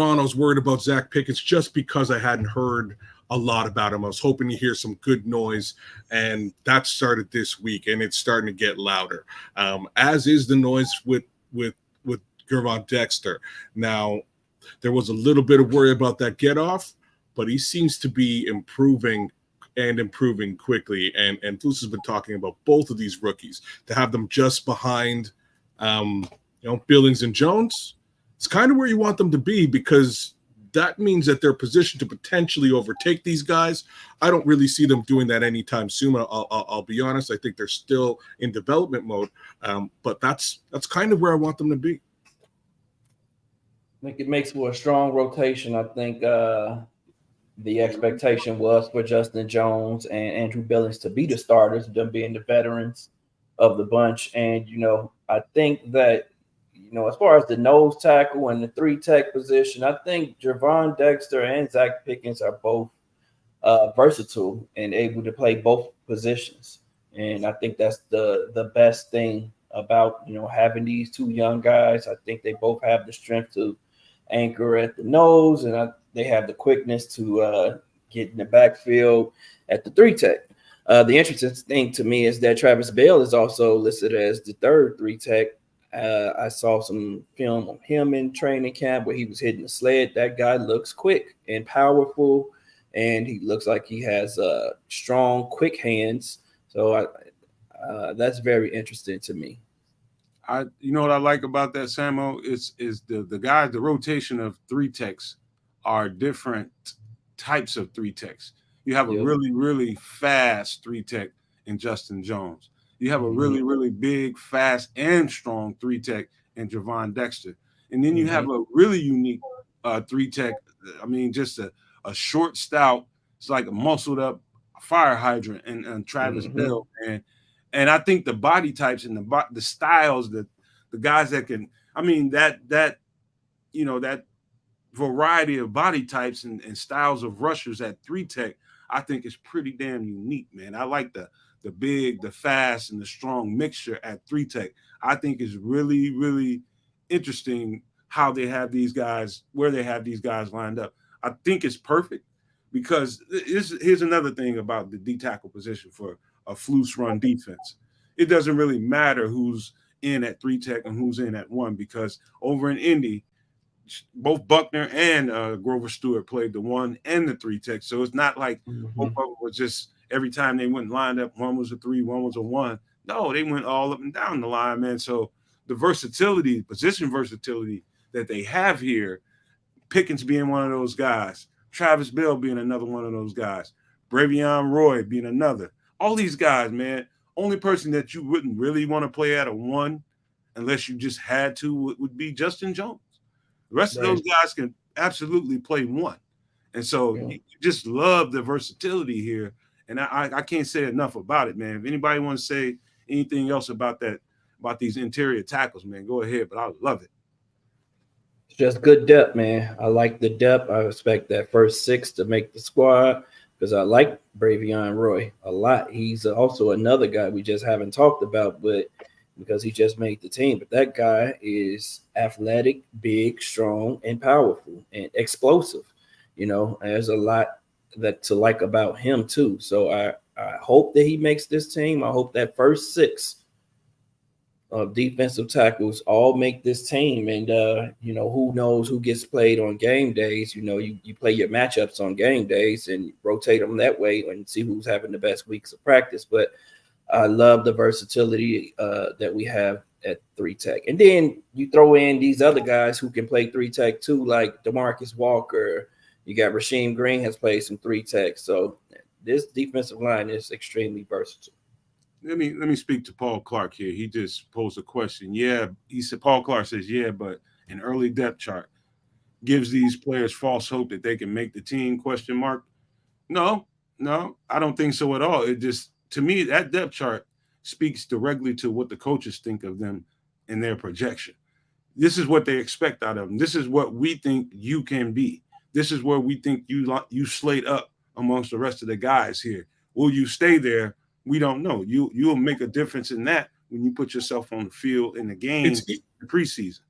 on, I was worried about Zach Pickens just because I hadn't heard a lot about him. I was hoping to hear some good noise, and that started this week, and it's starting to get louder. As is the noise with Gervon Dexter. Now, there was a little bit of worry about that get off, but he seems to be improving quickly. And Flus has been talking about both of these rookies to have them just behind, Billings and Jones. It's kind of where you want them to be, because that means that they're positioned to potentially overtake these guys. I don't really see them doing that anytime soon. I'll be honest. I think they're still in development mode, but that's kind of where I want them to be. I think it makes for a strong rotation. I think the expectation was for Justin Jones and Andrew Billings to be the starters, them being the veterans of the bunch. And, I think that, as far as the nose tackle and the 3 tech position, I think Gervon Dexter and Zach Pickens are both versatile and able to play both positions. And I think that's the best thing about, having these 2 young guys. I think they both have the strength to anchor at the nose, and they have the quickness to get in the backfield at the 3 tech. The interesting thing to me is that Travis Bell is also listed as the 3rd 3 tech. I saw some film on him in training camp where he was hitting the sled. That guy looks quick and powerful, and he looks like he has strong, quick hands. So that's very interesting to me. What I like about that, Samo, is the guys, the rotation of 3 techs are different types of 3 techs. You have a really, really fast 3 tech in Justin Jones. You have a really, really big, fast, and strong 3 tech in Gervon Dexter. And then you have a really unique 3-tech. I mean, just a short, stout. It's like a muscled up fire hydrant and Trevis Bell, man. And I think the body types and the styles that the guys that can, I mean, that variety of body types and styles of rushers at 3-tech, I think is pretty damn unique, man. I like the big, the fast, and the strong mixture at 3-tech. I think is really, really interesting how they have these guys, where they have these guys lined up. I think it's perfect because here's another thing about the D tackle position for a flus run defense. It doesn't really matter who's in at 3-tech and who's in at 1, because over in Indy, both Buckner and Grover Stewart played the 1 and the 3-tech. So it's not like both of them was just every time they went lined up, one was a 3, one was a 1. No, they went all up and down the line, man. So the versatility, position versatility that they have here, Pickens being one of those guys, Trevis Bell being another one of those guys, Bravion Roy being another. All these guys, man. Only person that you wouldn't really want to play at a 1 unless you just had to would be Justin Jones. The rest of those guys can absolutely play 1. And so you just love the versatility here. And I can't say enough about it, man. If anybody wants to say anything else about that, about these interior tackles, man, go ahead. But I love it. It's just good depth, man. I like the depth. I expect that first 6 to make the squad because I like Bravion Roy a lot. He's also another guy we just haven't talked about, but because he just made the team. But that guy is athletic, big, strong, and powerful and explosive. You know, there's a lot that to like about him too. So I hope that he makes this team. I hope that first 6 of defensive tackles all make this team. And, who knows who gets played on game days. You know, you play your matchups on game days and rotate them that way and see who's having the best weeks of practice. But I love the versatility that we have at 3-tech. And then you throw in these other guys who can play 3-tech too, like DeMarcus Walker. You got Rasheem Green has played some 3-tech. So this defensive line is extremely versatile. Let me speak to Paul Clark here. He just posed a question. Yeah, he said, Paul Clark says, yeah, but an early depth chart gives these players false hope that they can make the team, ? No, I don't think so at all. It just, to me, that depth chart speaks directly to what the coaches think of them in their projection. This is what they expect out of them. This is what we think you can be. This is where we think you slate up amongst the rest of the guys here. Will you stay there? We don't know. You'll make a difference in that when you put yourself on the field in the game in the preseason.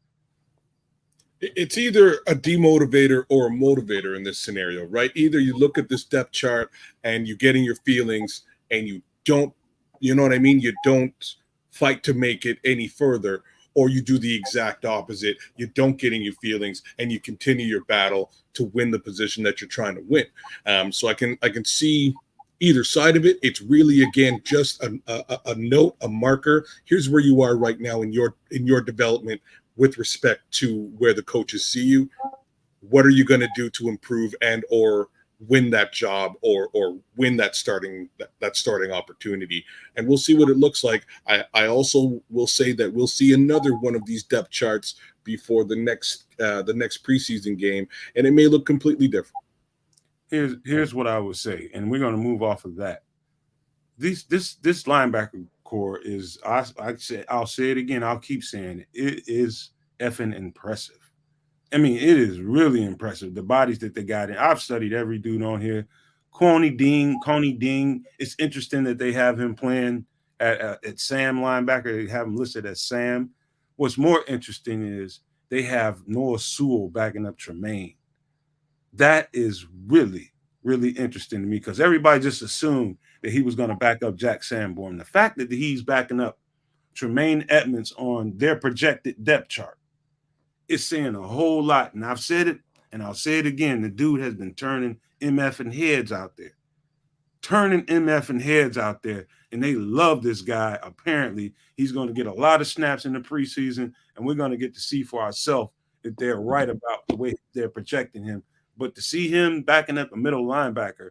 It's either a demotivator or a motivator in this scenario, right? Either you look at this depth chart and you're getting your feelings and you don't, you know what I mean? You don't fight to make it any further, or you do the exact opposite. You don't get in your feelings and you continue your battle to win the position that you're trying to win. So I can see either side of it. It's really, again, just a note, a marker. Here's where you are right now in your development with respect to where the coaches see you. What are you going to do to improve and or win that job or win that starting opportunity? And we'll see what it looks like. I also will say that we'll see another one of these depth charts before the next preseason game, and it may look completely different. Here's what I would say, and we're going to move off of that. This linebacker core is, I'll say it again, I'll keep saying it. It is effing impressive. I mean, it is really impressive. The bodies that they got in. I've studied every dude on here. Coney Ding. It's interesting that they have him playing at Sam linebacker. They have him listed as Sam. What's more interesting is they have Noah Sewell backing up Tremaine. That is really, really interesting to me because everybody just assumed that he was going to back up Jack Sanborn. The fact that he's backing up Tremaine Edmonds on their projected depth chart is saying a whole lot. And I've said it, and I'll say it again. The dude has been turning MF and heads out there. And they love this guy. Apparently, he's going to get a lot of snaps in the preseason, and we're going to get to see for ourselves if they're right about the way they're projecting him. But to see him backing up a middle linebacker,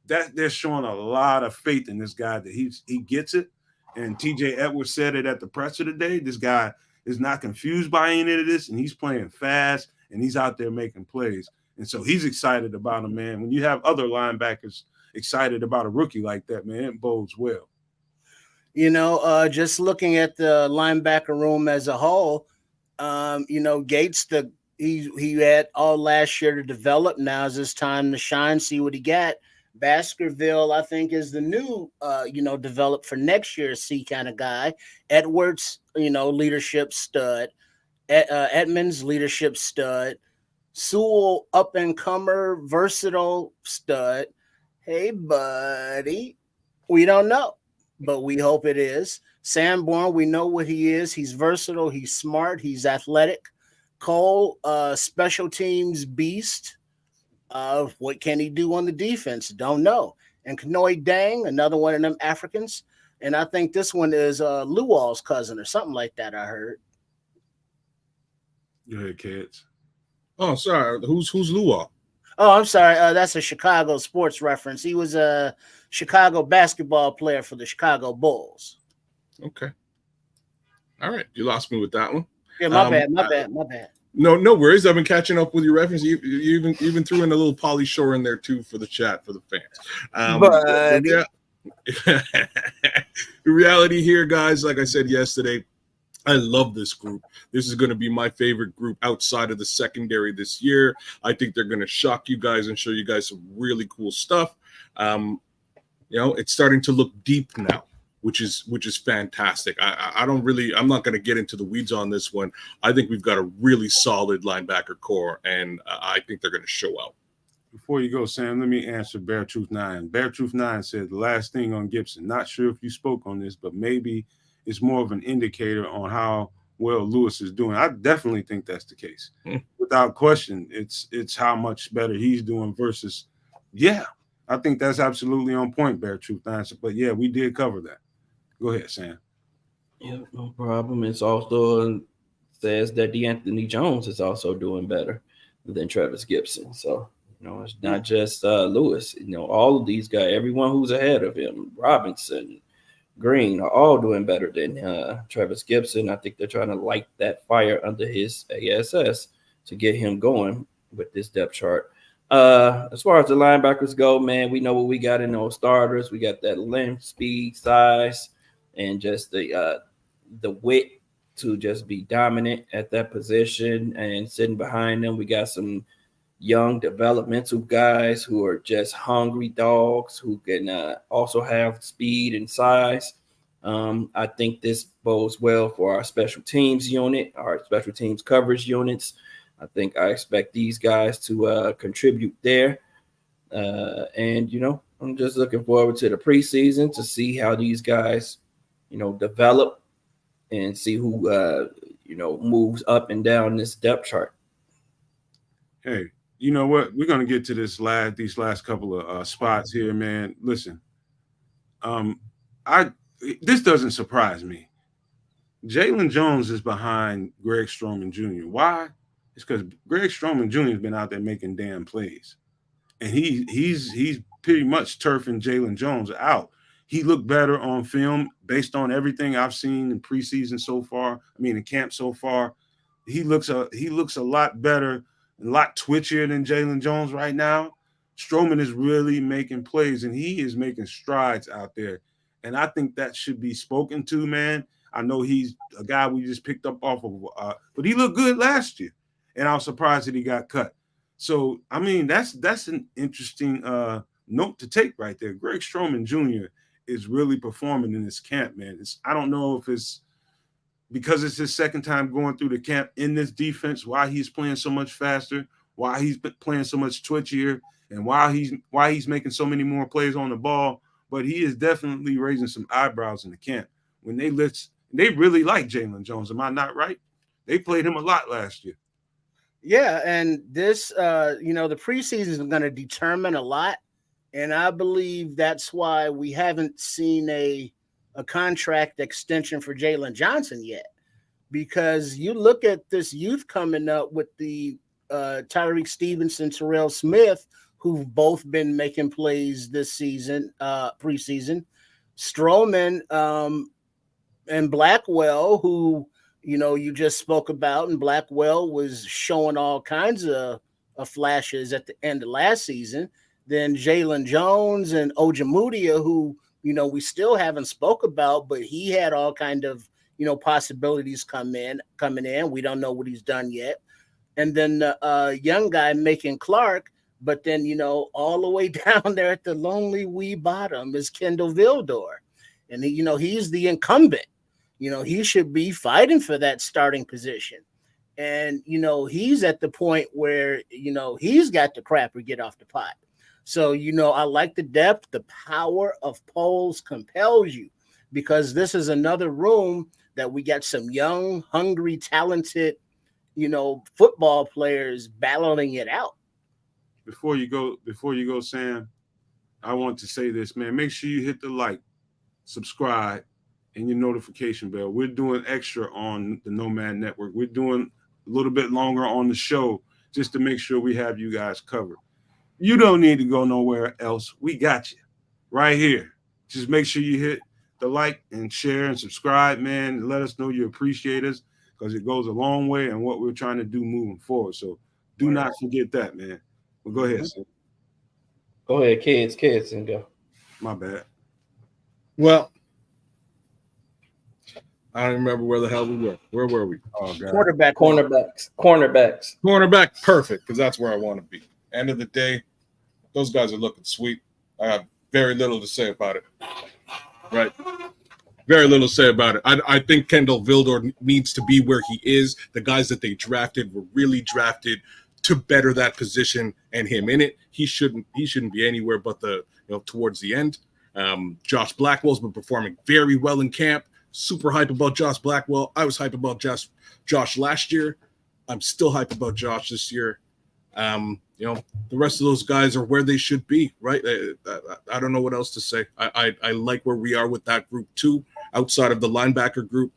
that they're showing a lot of faith in this guy that he gets it. And TJ Edwards said it at the presser today. This guy is not confused by any of this, and he's playing fast, and he's out there making plays. And so he's excited about him, man. When you have other linebackers excited about a rookie like that, man, it bodes well. Just looking at the linebacker room as a whole, Gates, he had all last year to develop. Now's his time to shine, see what he got. Baskerville, I think, is the new, develop for next year, see kind of guy. Edwards, leadership stud. Edmonds, leadership stud. Sewell, up and comer, versatile stud. Hey, buddy, we don't know, but we hope it is. Sanborn, we know what he is. He's versatile. He's smart. He's athletic. Cole, special teams beast. What can he do on the defense? Don't know. And Kanoy Dang, another one of them Africans. And I think this one is Lual's cousin or something like that, I heard. Go ahead, kids. Oh, sorry. Who's Luau? Oh, I'm sorry. That's a Chicago sports reference. He was a Chicago basketball player for the Chicago Bulls. Okay. All right. You lost me with that one. Yeah, my bad. No worries. I've been catching up with your reference. You even threw in a little Pauly Shore in there too for the chat for the fans. But yeah. The reality here, guys, like I said yesterday, I love this group. This is going to be my favorite group outside of the secondary this year. I think they're going to shock you guys and show you guys some really cool stuff. It's starting to look deep now, which is fantastic. I'm not going to get into the weeds on this one. I think we've got a really solid linebacker core, and I think they're going to show out. Before you go, Sam, let me answer Bear Truth 9. Bear Truth 9 said the last thing on Gipson. Not sure if you spoke on this, but maybe it's more of an indicator on how well Lewis is doing. I definitely think that's the case. Without question, it's how much better he's doing versus, I think that's absolutely on point, Bear Truth 9. But yeah, we did cover that. Go ahead, Sam. Yeah, no problem. It's also says that DeAnthony Jones is also doing better than Trevis Gipson. So, it's not just Lewis. All of these guys, everyone who's ahead of him, Robinson, Green, are all doing better than Trevis Gipson. I think they're trying to light that fire under his ASS to get him going with this depth chart. As far as the linebackers go, man, we know what we got in those starters. We got that length, speed, size, and just the width to just be dominant at that position. And sitting behind them, we got some young developmental guys who are just hungry dogs who can also have speed and size. I think this bodes well for our special teams unit, our special teams coverage units. I expect these guys to contribute there. And I'm just looking forward to the preseason to see how these guys, develop and see who, moves up and down this depth chart. Hey, you know what? We're going to get to these last couple of spots here, man. Listen, this doesn't surprise me. Jalen Jones is behind Greg Stroman Jr. Why? It's because Greg Stroman Jr. has been out there making damn plays, and he's pretty much turfing Jalen Jones out. He looked better on film based on everything I've seen in preseason so far. In camp so far, he looks a lot better, a lot twitchier than Jalen Jones right now. Stroman is really making plays, and he is making strides out there. And I think that should be spoken to, man. I know he's a guy we just picked up off of, but he looked good last year, and I was surprised that he got cut. So, that's an interesting note to take right there. Greg Stroman Jr. is really performing in this camp, man. I don't know if it's because it's his second time going through the camp in this defense, why he's playing so much faster, why he's playing so much twitchier, and why he's making so many more plays on the ball. But he is definitely raising some eyebrows in the camp. When they really like Jalen Jones. Am I not right? They played him a lot last year. Yeah, and this, the preseason is going to determine a lot. And I believe that's why we haven't seen a contract extension for Jalen Johnson yet. Because you look at this youth coming up with the Tyreek Stevenson, Terrell Smith, who've both been making plays this season, preseason. Stroman and Blackwell, who, you just spoke about, and Blackwell was showing all kinds of flashes at the end of last season. Then Jalen Jones and Ojemudia, who we still haven't spoke about, but he had all kind of possibilities coming in. We don't know what he's done yet. And then the young guy making Clark, but then all the way down there at the lonely wee bottom is Kendall Vildor, and he's the incumbent. He should be fighting for that starting position. And, he's at the point where, he's got the crap or get off the pot. So, I like the depth. The power of polls compels you, because this is another room that we got some young, hungry, talented, football players battling it out. Before you go, Sam, I want to say this, man. Make sure you hit the like, subscribe, and your notification bell. We're doing extra on the Nomad Network. We're doing a little bit longer on the show just to make sure we have you guys covered. You don't need to go nowhere else. We got you right here. Just make sure you hit the like and share and subscribe, man, and let us know you appreciate us, because it goes a long way in what we're trying to do moving forward. So do not forget that, man. Well, go ahead, Sam. Go ahead, kids, and go. My bad. Well, I don't remember where the hell we were. Where were we? Oh, God. Cornerbacks. Perfect, because that's where I want to be. End of the day, those guys are looking sweet. I have very little to say about it. Right? Very little to say about it. I think Kendall Vildor needs to be where he is. The guys that they drafted were really drafted to better that position and him in it. He shouldn't be anywhere but towards the end. Josh Blackwell's been performing very well in camp. Super hype about Josh Blackwell. I was hype about Josh last year. I'm still hype about Josh this year. The rest of those guys are where they should be, right? I don't know what else to say. I like where we are with that group too, outside of the linebacker group.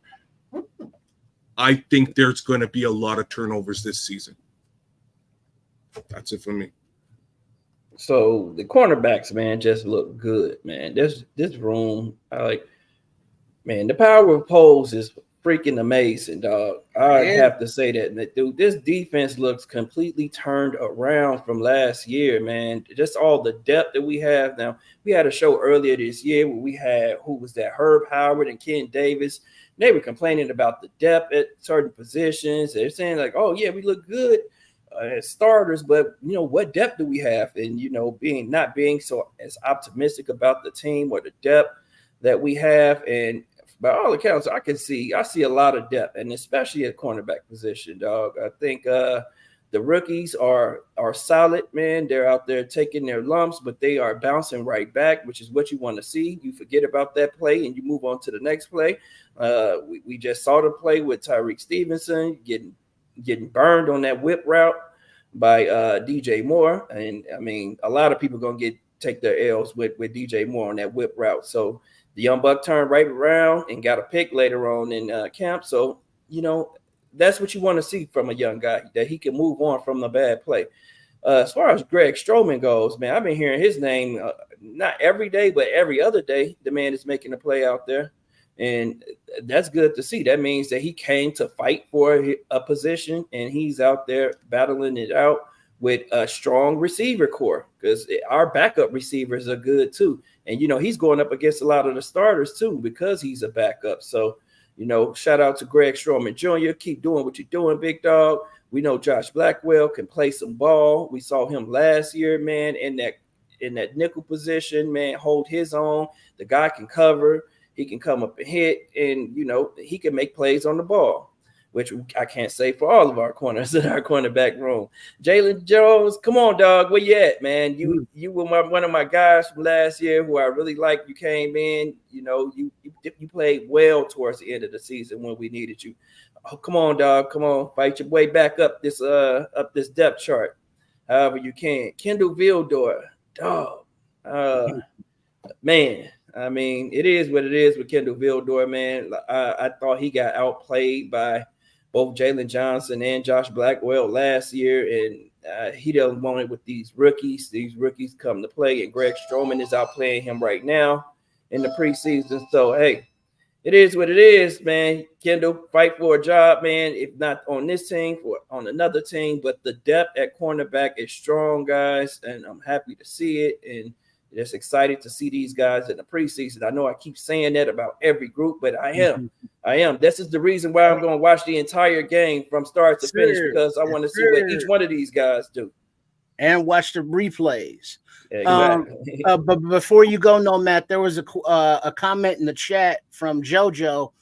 I think there's going to be a lot of turnovers this season. That's it for me. So the cornerbacks, man, just look good, man. This room, the power of polls is freaking amazing, dog. I have to say that, dude. This defense looks completely turned around from last year, man. Just all the depth that we have now. We had a show earlier this year where we had Herb Howard and Ken Davis. They were complaining about the depth at certain positions. They're saying like, "Oh yeah, we look good as starters, but what depth do we have?" And not being so as optimistic about the team or the depth that we have. And by all accounts, I see a lot of depth, and especially at cornerback position, dog. I think the rookies are solid, man. They're out there taking their lumps, but they are bouncing right back, which is what you want to see. You forget about that play and you move on to the next play. We just saw the play with Tyreek Stevenson getting burned on that whip route by DJ Moore, and I mean a lot of people gonna take their L's with DJ Moore on that whip route. So the young buck turned right around and got a pick later on in camp. So, that's what you want to see from a young guy, that he can move on from the bad play. As far as Greg Stroman goes, man, I've been hearing his name not every day, but every other day. The man is making a play out there, and that's good to see. That means that he came to fight for a position, and he's out there battling it out with a strong receiver core, because our backup receivers are good too. And, he's going up against a lot of the starters too, because he's a backup. So, shout out to Greg Stroman Jr. Keep doing what you're doing, big dog. We know Josh Blackwell can play some ball. We saw him last year, man, in that nickel position, man, hold his own. The guy can cover. He can come up and hit, and, he can make plays on the ball, which I can't say for all of our corners in our cornerback room. Jalen Jones, come on, dog. Where you at, man? You were one of my guys from last year who I really liked. You came in, you played well towards the end of the season when we needed you. Oh, come on, dog. Come on. Fight your way back up this depth chart, however you can. Kendall Vildor, dog. Man, I mean, it is what it is with Kendall Vildor, man. I thought he got outplayed by both Jalen Johnson and Josh Blackwell last year, and he doesn't want it with these rookies. These rookies come to play, and Greg Stroman is outplaying him right now in the preseason. So, hey, It is what it is, man. Kendall, fight for a job, man. If not on this team, on another team. But the depth at cornerback is strong, guys, and I'm happy to see it. And just excited to see these guys in the preseason. I know I keep saying that about every group, but I am. This is the reason why I'm going to watch the entire game from start to finish, because I want to see what each one of these guys do. And watch the replays. Exactly. But before you go, Matt, there was a comment in the chat from JoJo,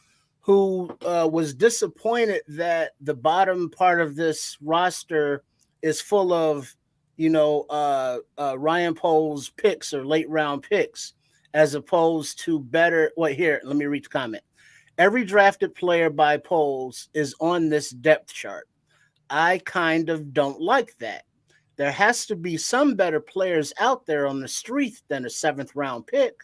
who was disappointed that the bottom part of this roster is full of, Ryan Poles picks or late round picks, as opposed to better. Wait, here, let me read the comment. Every drafted player by Poles is on this depth chart. I kind of don't like that. There has to be some better players out there on the street than a 7th round pick.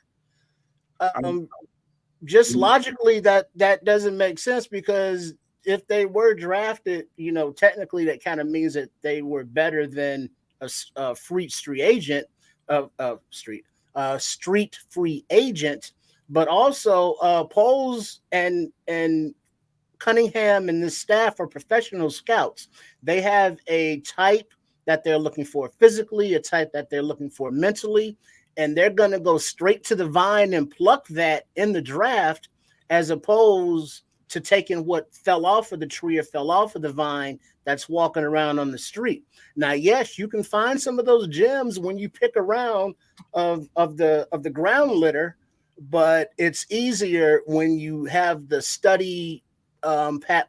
Just logically, that doesn't make sense, because if they were drafted, technically that kind of means that they were better than a street free agent, but also Poles and Cunningham and this staff are professional scouts. They have a type that they're looking for physically, a type that they're looking for mentally, and they're going to go straight to the vine and pluck that in the draft, as opposed to taking what fell off of the tree or fell off of the vine that's walking around on the street. Now, yes, you can find some of those gems when you pick around of the ground litter, but it's easier when you have the study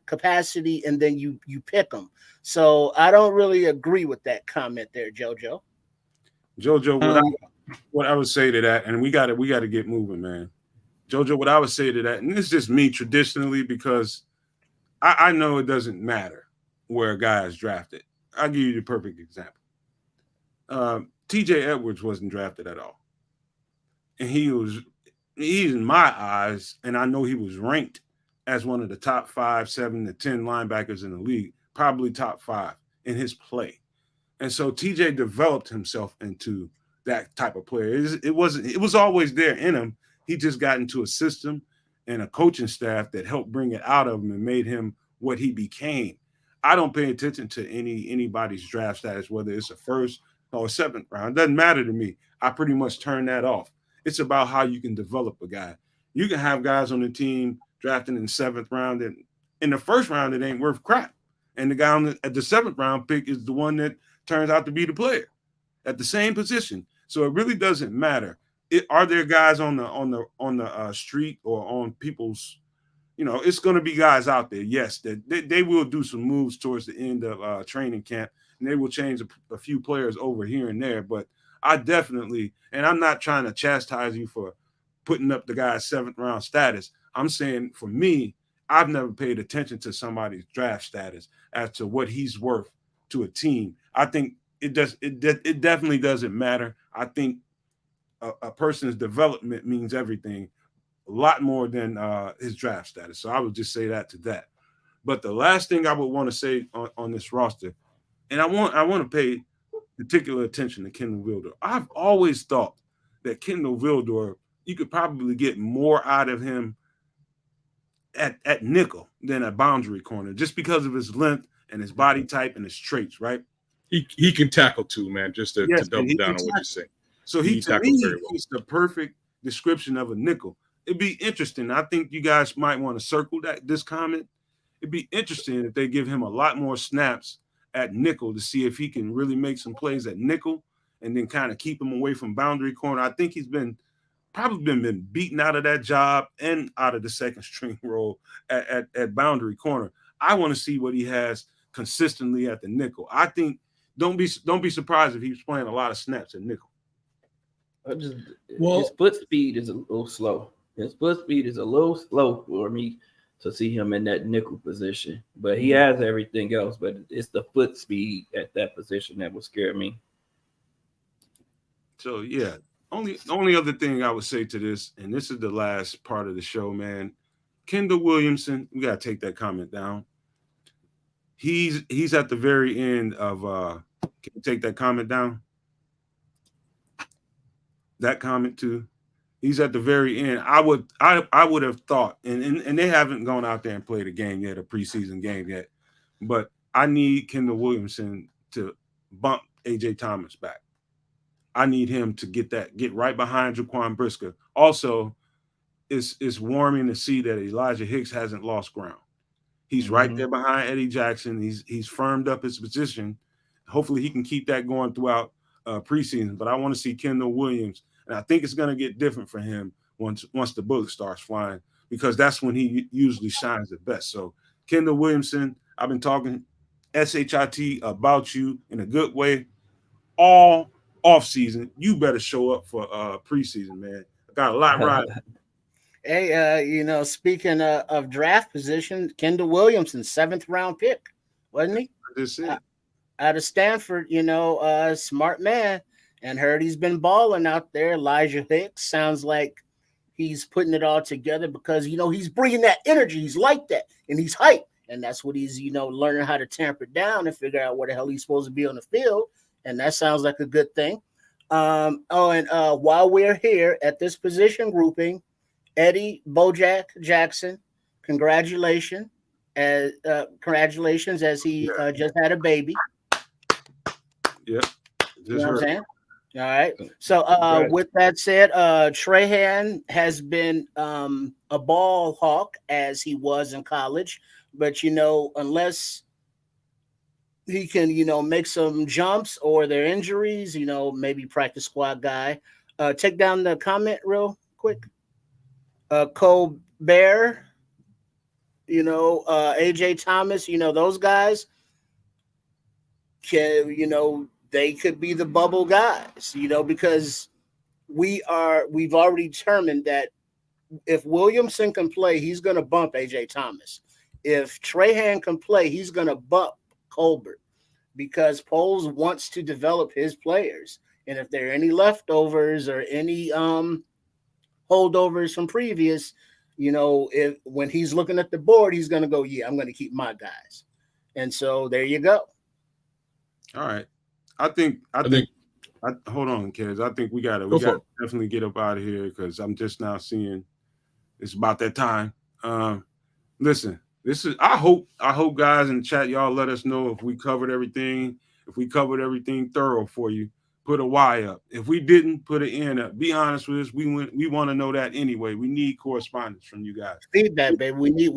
capacity and then you pick them. So I don't really agree with that comment there, JoJo. What I would say to that, and we got to get moving, man. JoJo, what I would say to that, and it's just me traditionally, because I know it doesn't matter where a guy is drafted. I'll give you the perfect example. TJ Edwards wasn't drafted at all. And he's in my eyes, and I know he was ranked as one of the top 5, 7 to 10 linebackers in the league, probably top 5 in his play. And so TJ developed himself into that type of player. It was always there in him. He just got into a system and a coaching staff that helped bring it out of him and made him what he became. I don't pay attention to anybody's draft status, whether it's a 1st or a 7th round. It doesn't matter to me. I pretty much turn that off. It's about how you can develop a guy. You can have guys on the team drafting in the 7th round, and in the 1st round, it ain't worth crap. And the guy at the 7th round pick is the one that turns out to be the player at the same position. So it really doesn't matter. Are there guys on the street or on people's, it's going to be guys out there, yes, that they will do some moves towards the end of training camp, and they will change a few players over here and there. But I definitely, and I'm not trying to chastise you for putting up the guy's 7th round status. I'm saying, for me, I've never paid attention to somebody's draft status as to what he's worth to a team. I think it definitely doesn't matter. I think a person's development means everything, a lot more than his draft status. So I would just say that to that. But the last thing I would want to say on this roster, and I want to pay particular attention to Kendall Vildor. I've always thought that Kendall Vildor, you could probably get more out of him at nickel than at boundary corner, just because of his length and his body type and his traits, right? He can tackle too, man, just to double down on what you're saying. So he's the perfect description of a nickel. It'd be interesting. I think you guys might want to circle this comment. It'd be interesting if they give him a lot more snaps at nickel to see if he can really make some plays at nickel and then kind of keep him away from boundary corner. I think he's probably been beaten out of that job and out of the 2nd string role at boundary corner. I want to see what he has consistently at the nickel. I think don't be surprised if he's playing a lot of snaps at nickel. His foot speed is a little slow. His foot speed is a little slow for me to see him in that nickel position. But he has everything else. But it's the foot speed at that position that would scare me. So, yeah. Only other thing I would say to this, and this is the last part of the show, man. Kendall Williamson, we got to take that comment down. He's at the very end of can you take that comment down? That comment too. He's at the very end. I would have thought, and they haven't gone out there and played a game yet, a preseason game yet. But I need Kendall Williamson to bump AJ Thomas back. I need him to get right behind Jaquan Brisker. Also, it's warming to see that Elijah Hicks hasn't lost ground. He's right there behind Eddie Jackson. He's firmed up his position. Hopefully, he can keep that going throughout preseason. But I want to see Kendall Williams, and I think it's going to get different for him once the bullet starts flying, because that's when he usually shines the best. So, Kendall Williamson, I've been talking SHIT about you in a good way all off season. You better show up for preseason, man. I got a lot riding. Hey, speaking of draft position, Kendall Williamson, 7th round pick, wasn't he? That's it. Out of Stanford, smart man, and heard he's been balling out there. Elijah Hicks sounds like he's putting it all together because, he's bringing that energy. He's like that, and he's hype, and that's what he's, learning how to tamper down and figure out where the hell he's supposed to be on the field, and that sounds like a good thing. While we're here at this position grouping, Eddie Bojack Jackson, congratulations as he just had a baby. Yep. You know what I'm saying? All right. So with that said, Trahan has been a ball hawk as he was in college, but unless he can make some jumps or their injuries, maybe practice squad guy. Take down the comment real quick. Cole Bear, AJ Thomas, those guys can, they could be the bubble guys, because we've already determined that if Williamson can play, he's going to bump AJ Thomas. If Trahan can play, he's going to bump Colbert, because Poles wants to develop his players. And if there are any leftovers or any holdovers from previous, when he's looking at the board, he's going to go, yeah, I'm going to keep my guys. And so there you go. All right. I think hold on, kids. I think we got to definitely get up out of here, because I'm just now seeing it's about that time. Listen, I hope guys in the chat, y'all let us know if we covered everything thorough for you. Put a Y up. If we didn't, put an N up. Be honest with us. We want to know that anyway. We need correspondence from you guys. Feedback, baby. We need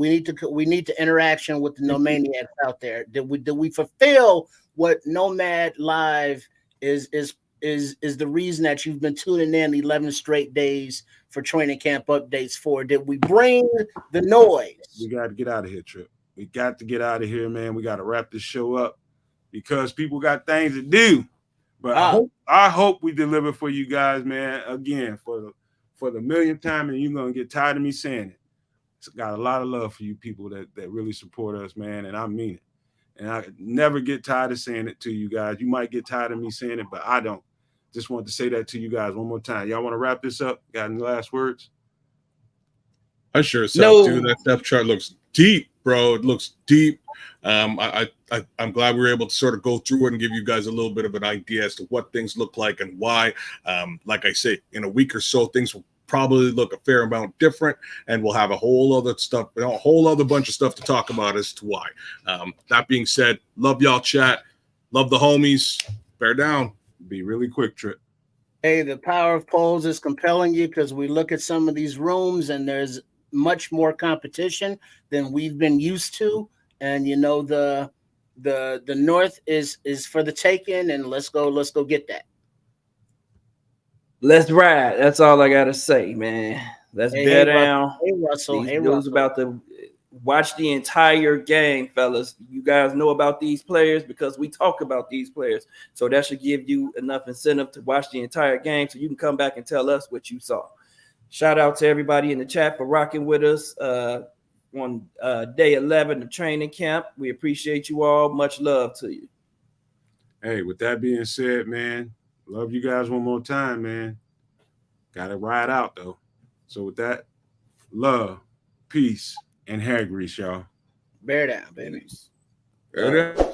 the interaction with the Nomaniacs out there. Did we fulfill what Nomad Live is the reason that you've been tuning in 11 straight days for training camp updates for? Did we bring the noise? We got to get out of here, Trip. We got to get out of here, man. We got to wrap this show up because people got things to do. But I hope we deliver for you guys, man. Again, for the millionth time, and you're gonna get tired of me saying it. It's got a lot of love for you people that really support us, man, and I mean it. And I never get tired of saying it to you guys. You might get tired of me saying it, but I don't. Just want to say that to you guys one more time. Y'all want to wrap this up? Got any last words? I sure do. That depth chart looks deep, bro. It looks deep. I'm glad we were able to sort of go through it and give you guys a little bit of an idea as to what things look like and why. Like I say, in a week or so, things will probably look a fair amount different, and we'll have a whole other bunch of stuff to talk about as to why. That being said, love y'all, chat. Love the homies. Bear down. Be really quick, Trip. Hey, the power of polls is compelling you, because we look at some of these rooms and there's much more competition than we've been used to. And the North is for the taking, and let's go get that. Let's ride. That's all I gotta say, man. Let's bear down. Hey, Russell. These dudes about to watch the entire game, fellas. You guys know about these players because we talk about these players. So that should give you enough incentive to watch the entire game, so you can come back and tell us what you saw. Shout out to everybody in the chat for rocking with us on day 11 of training camp. We appreciate you all. Much love to you. Hey, with that being said, man, love you guys one more time, man. Got to ride out, though. So with that, love, peace, and hair grease, y'all. Bear down, baby. Bear down.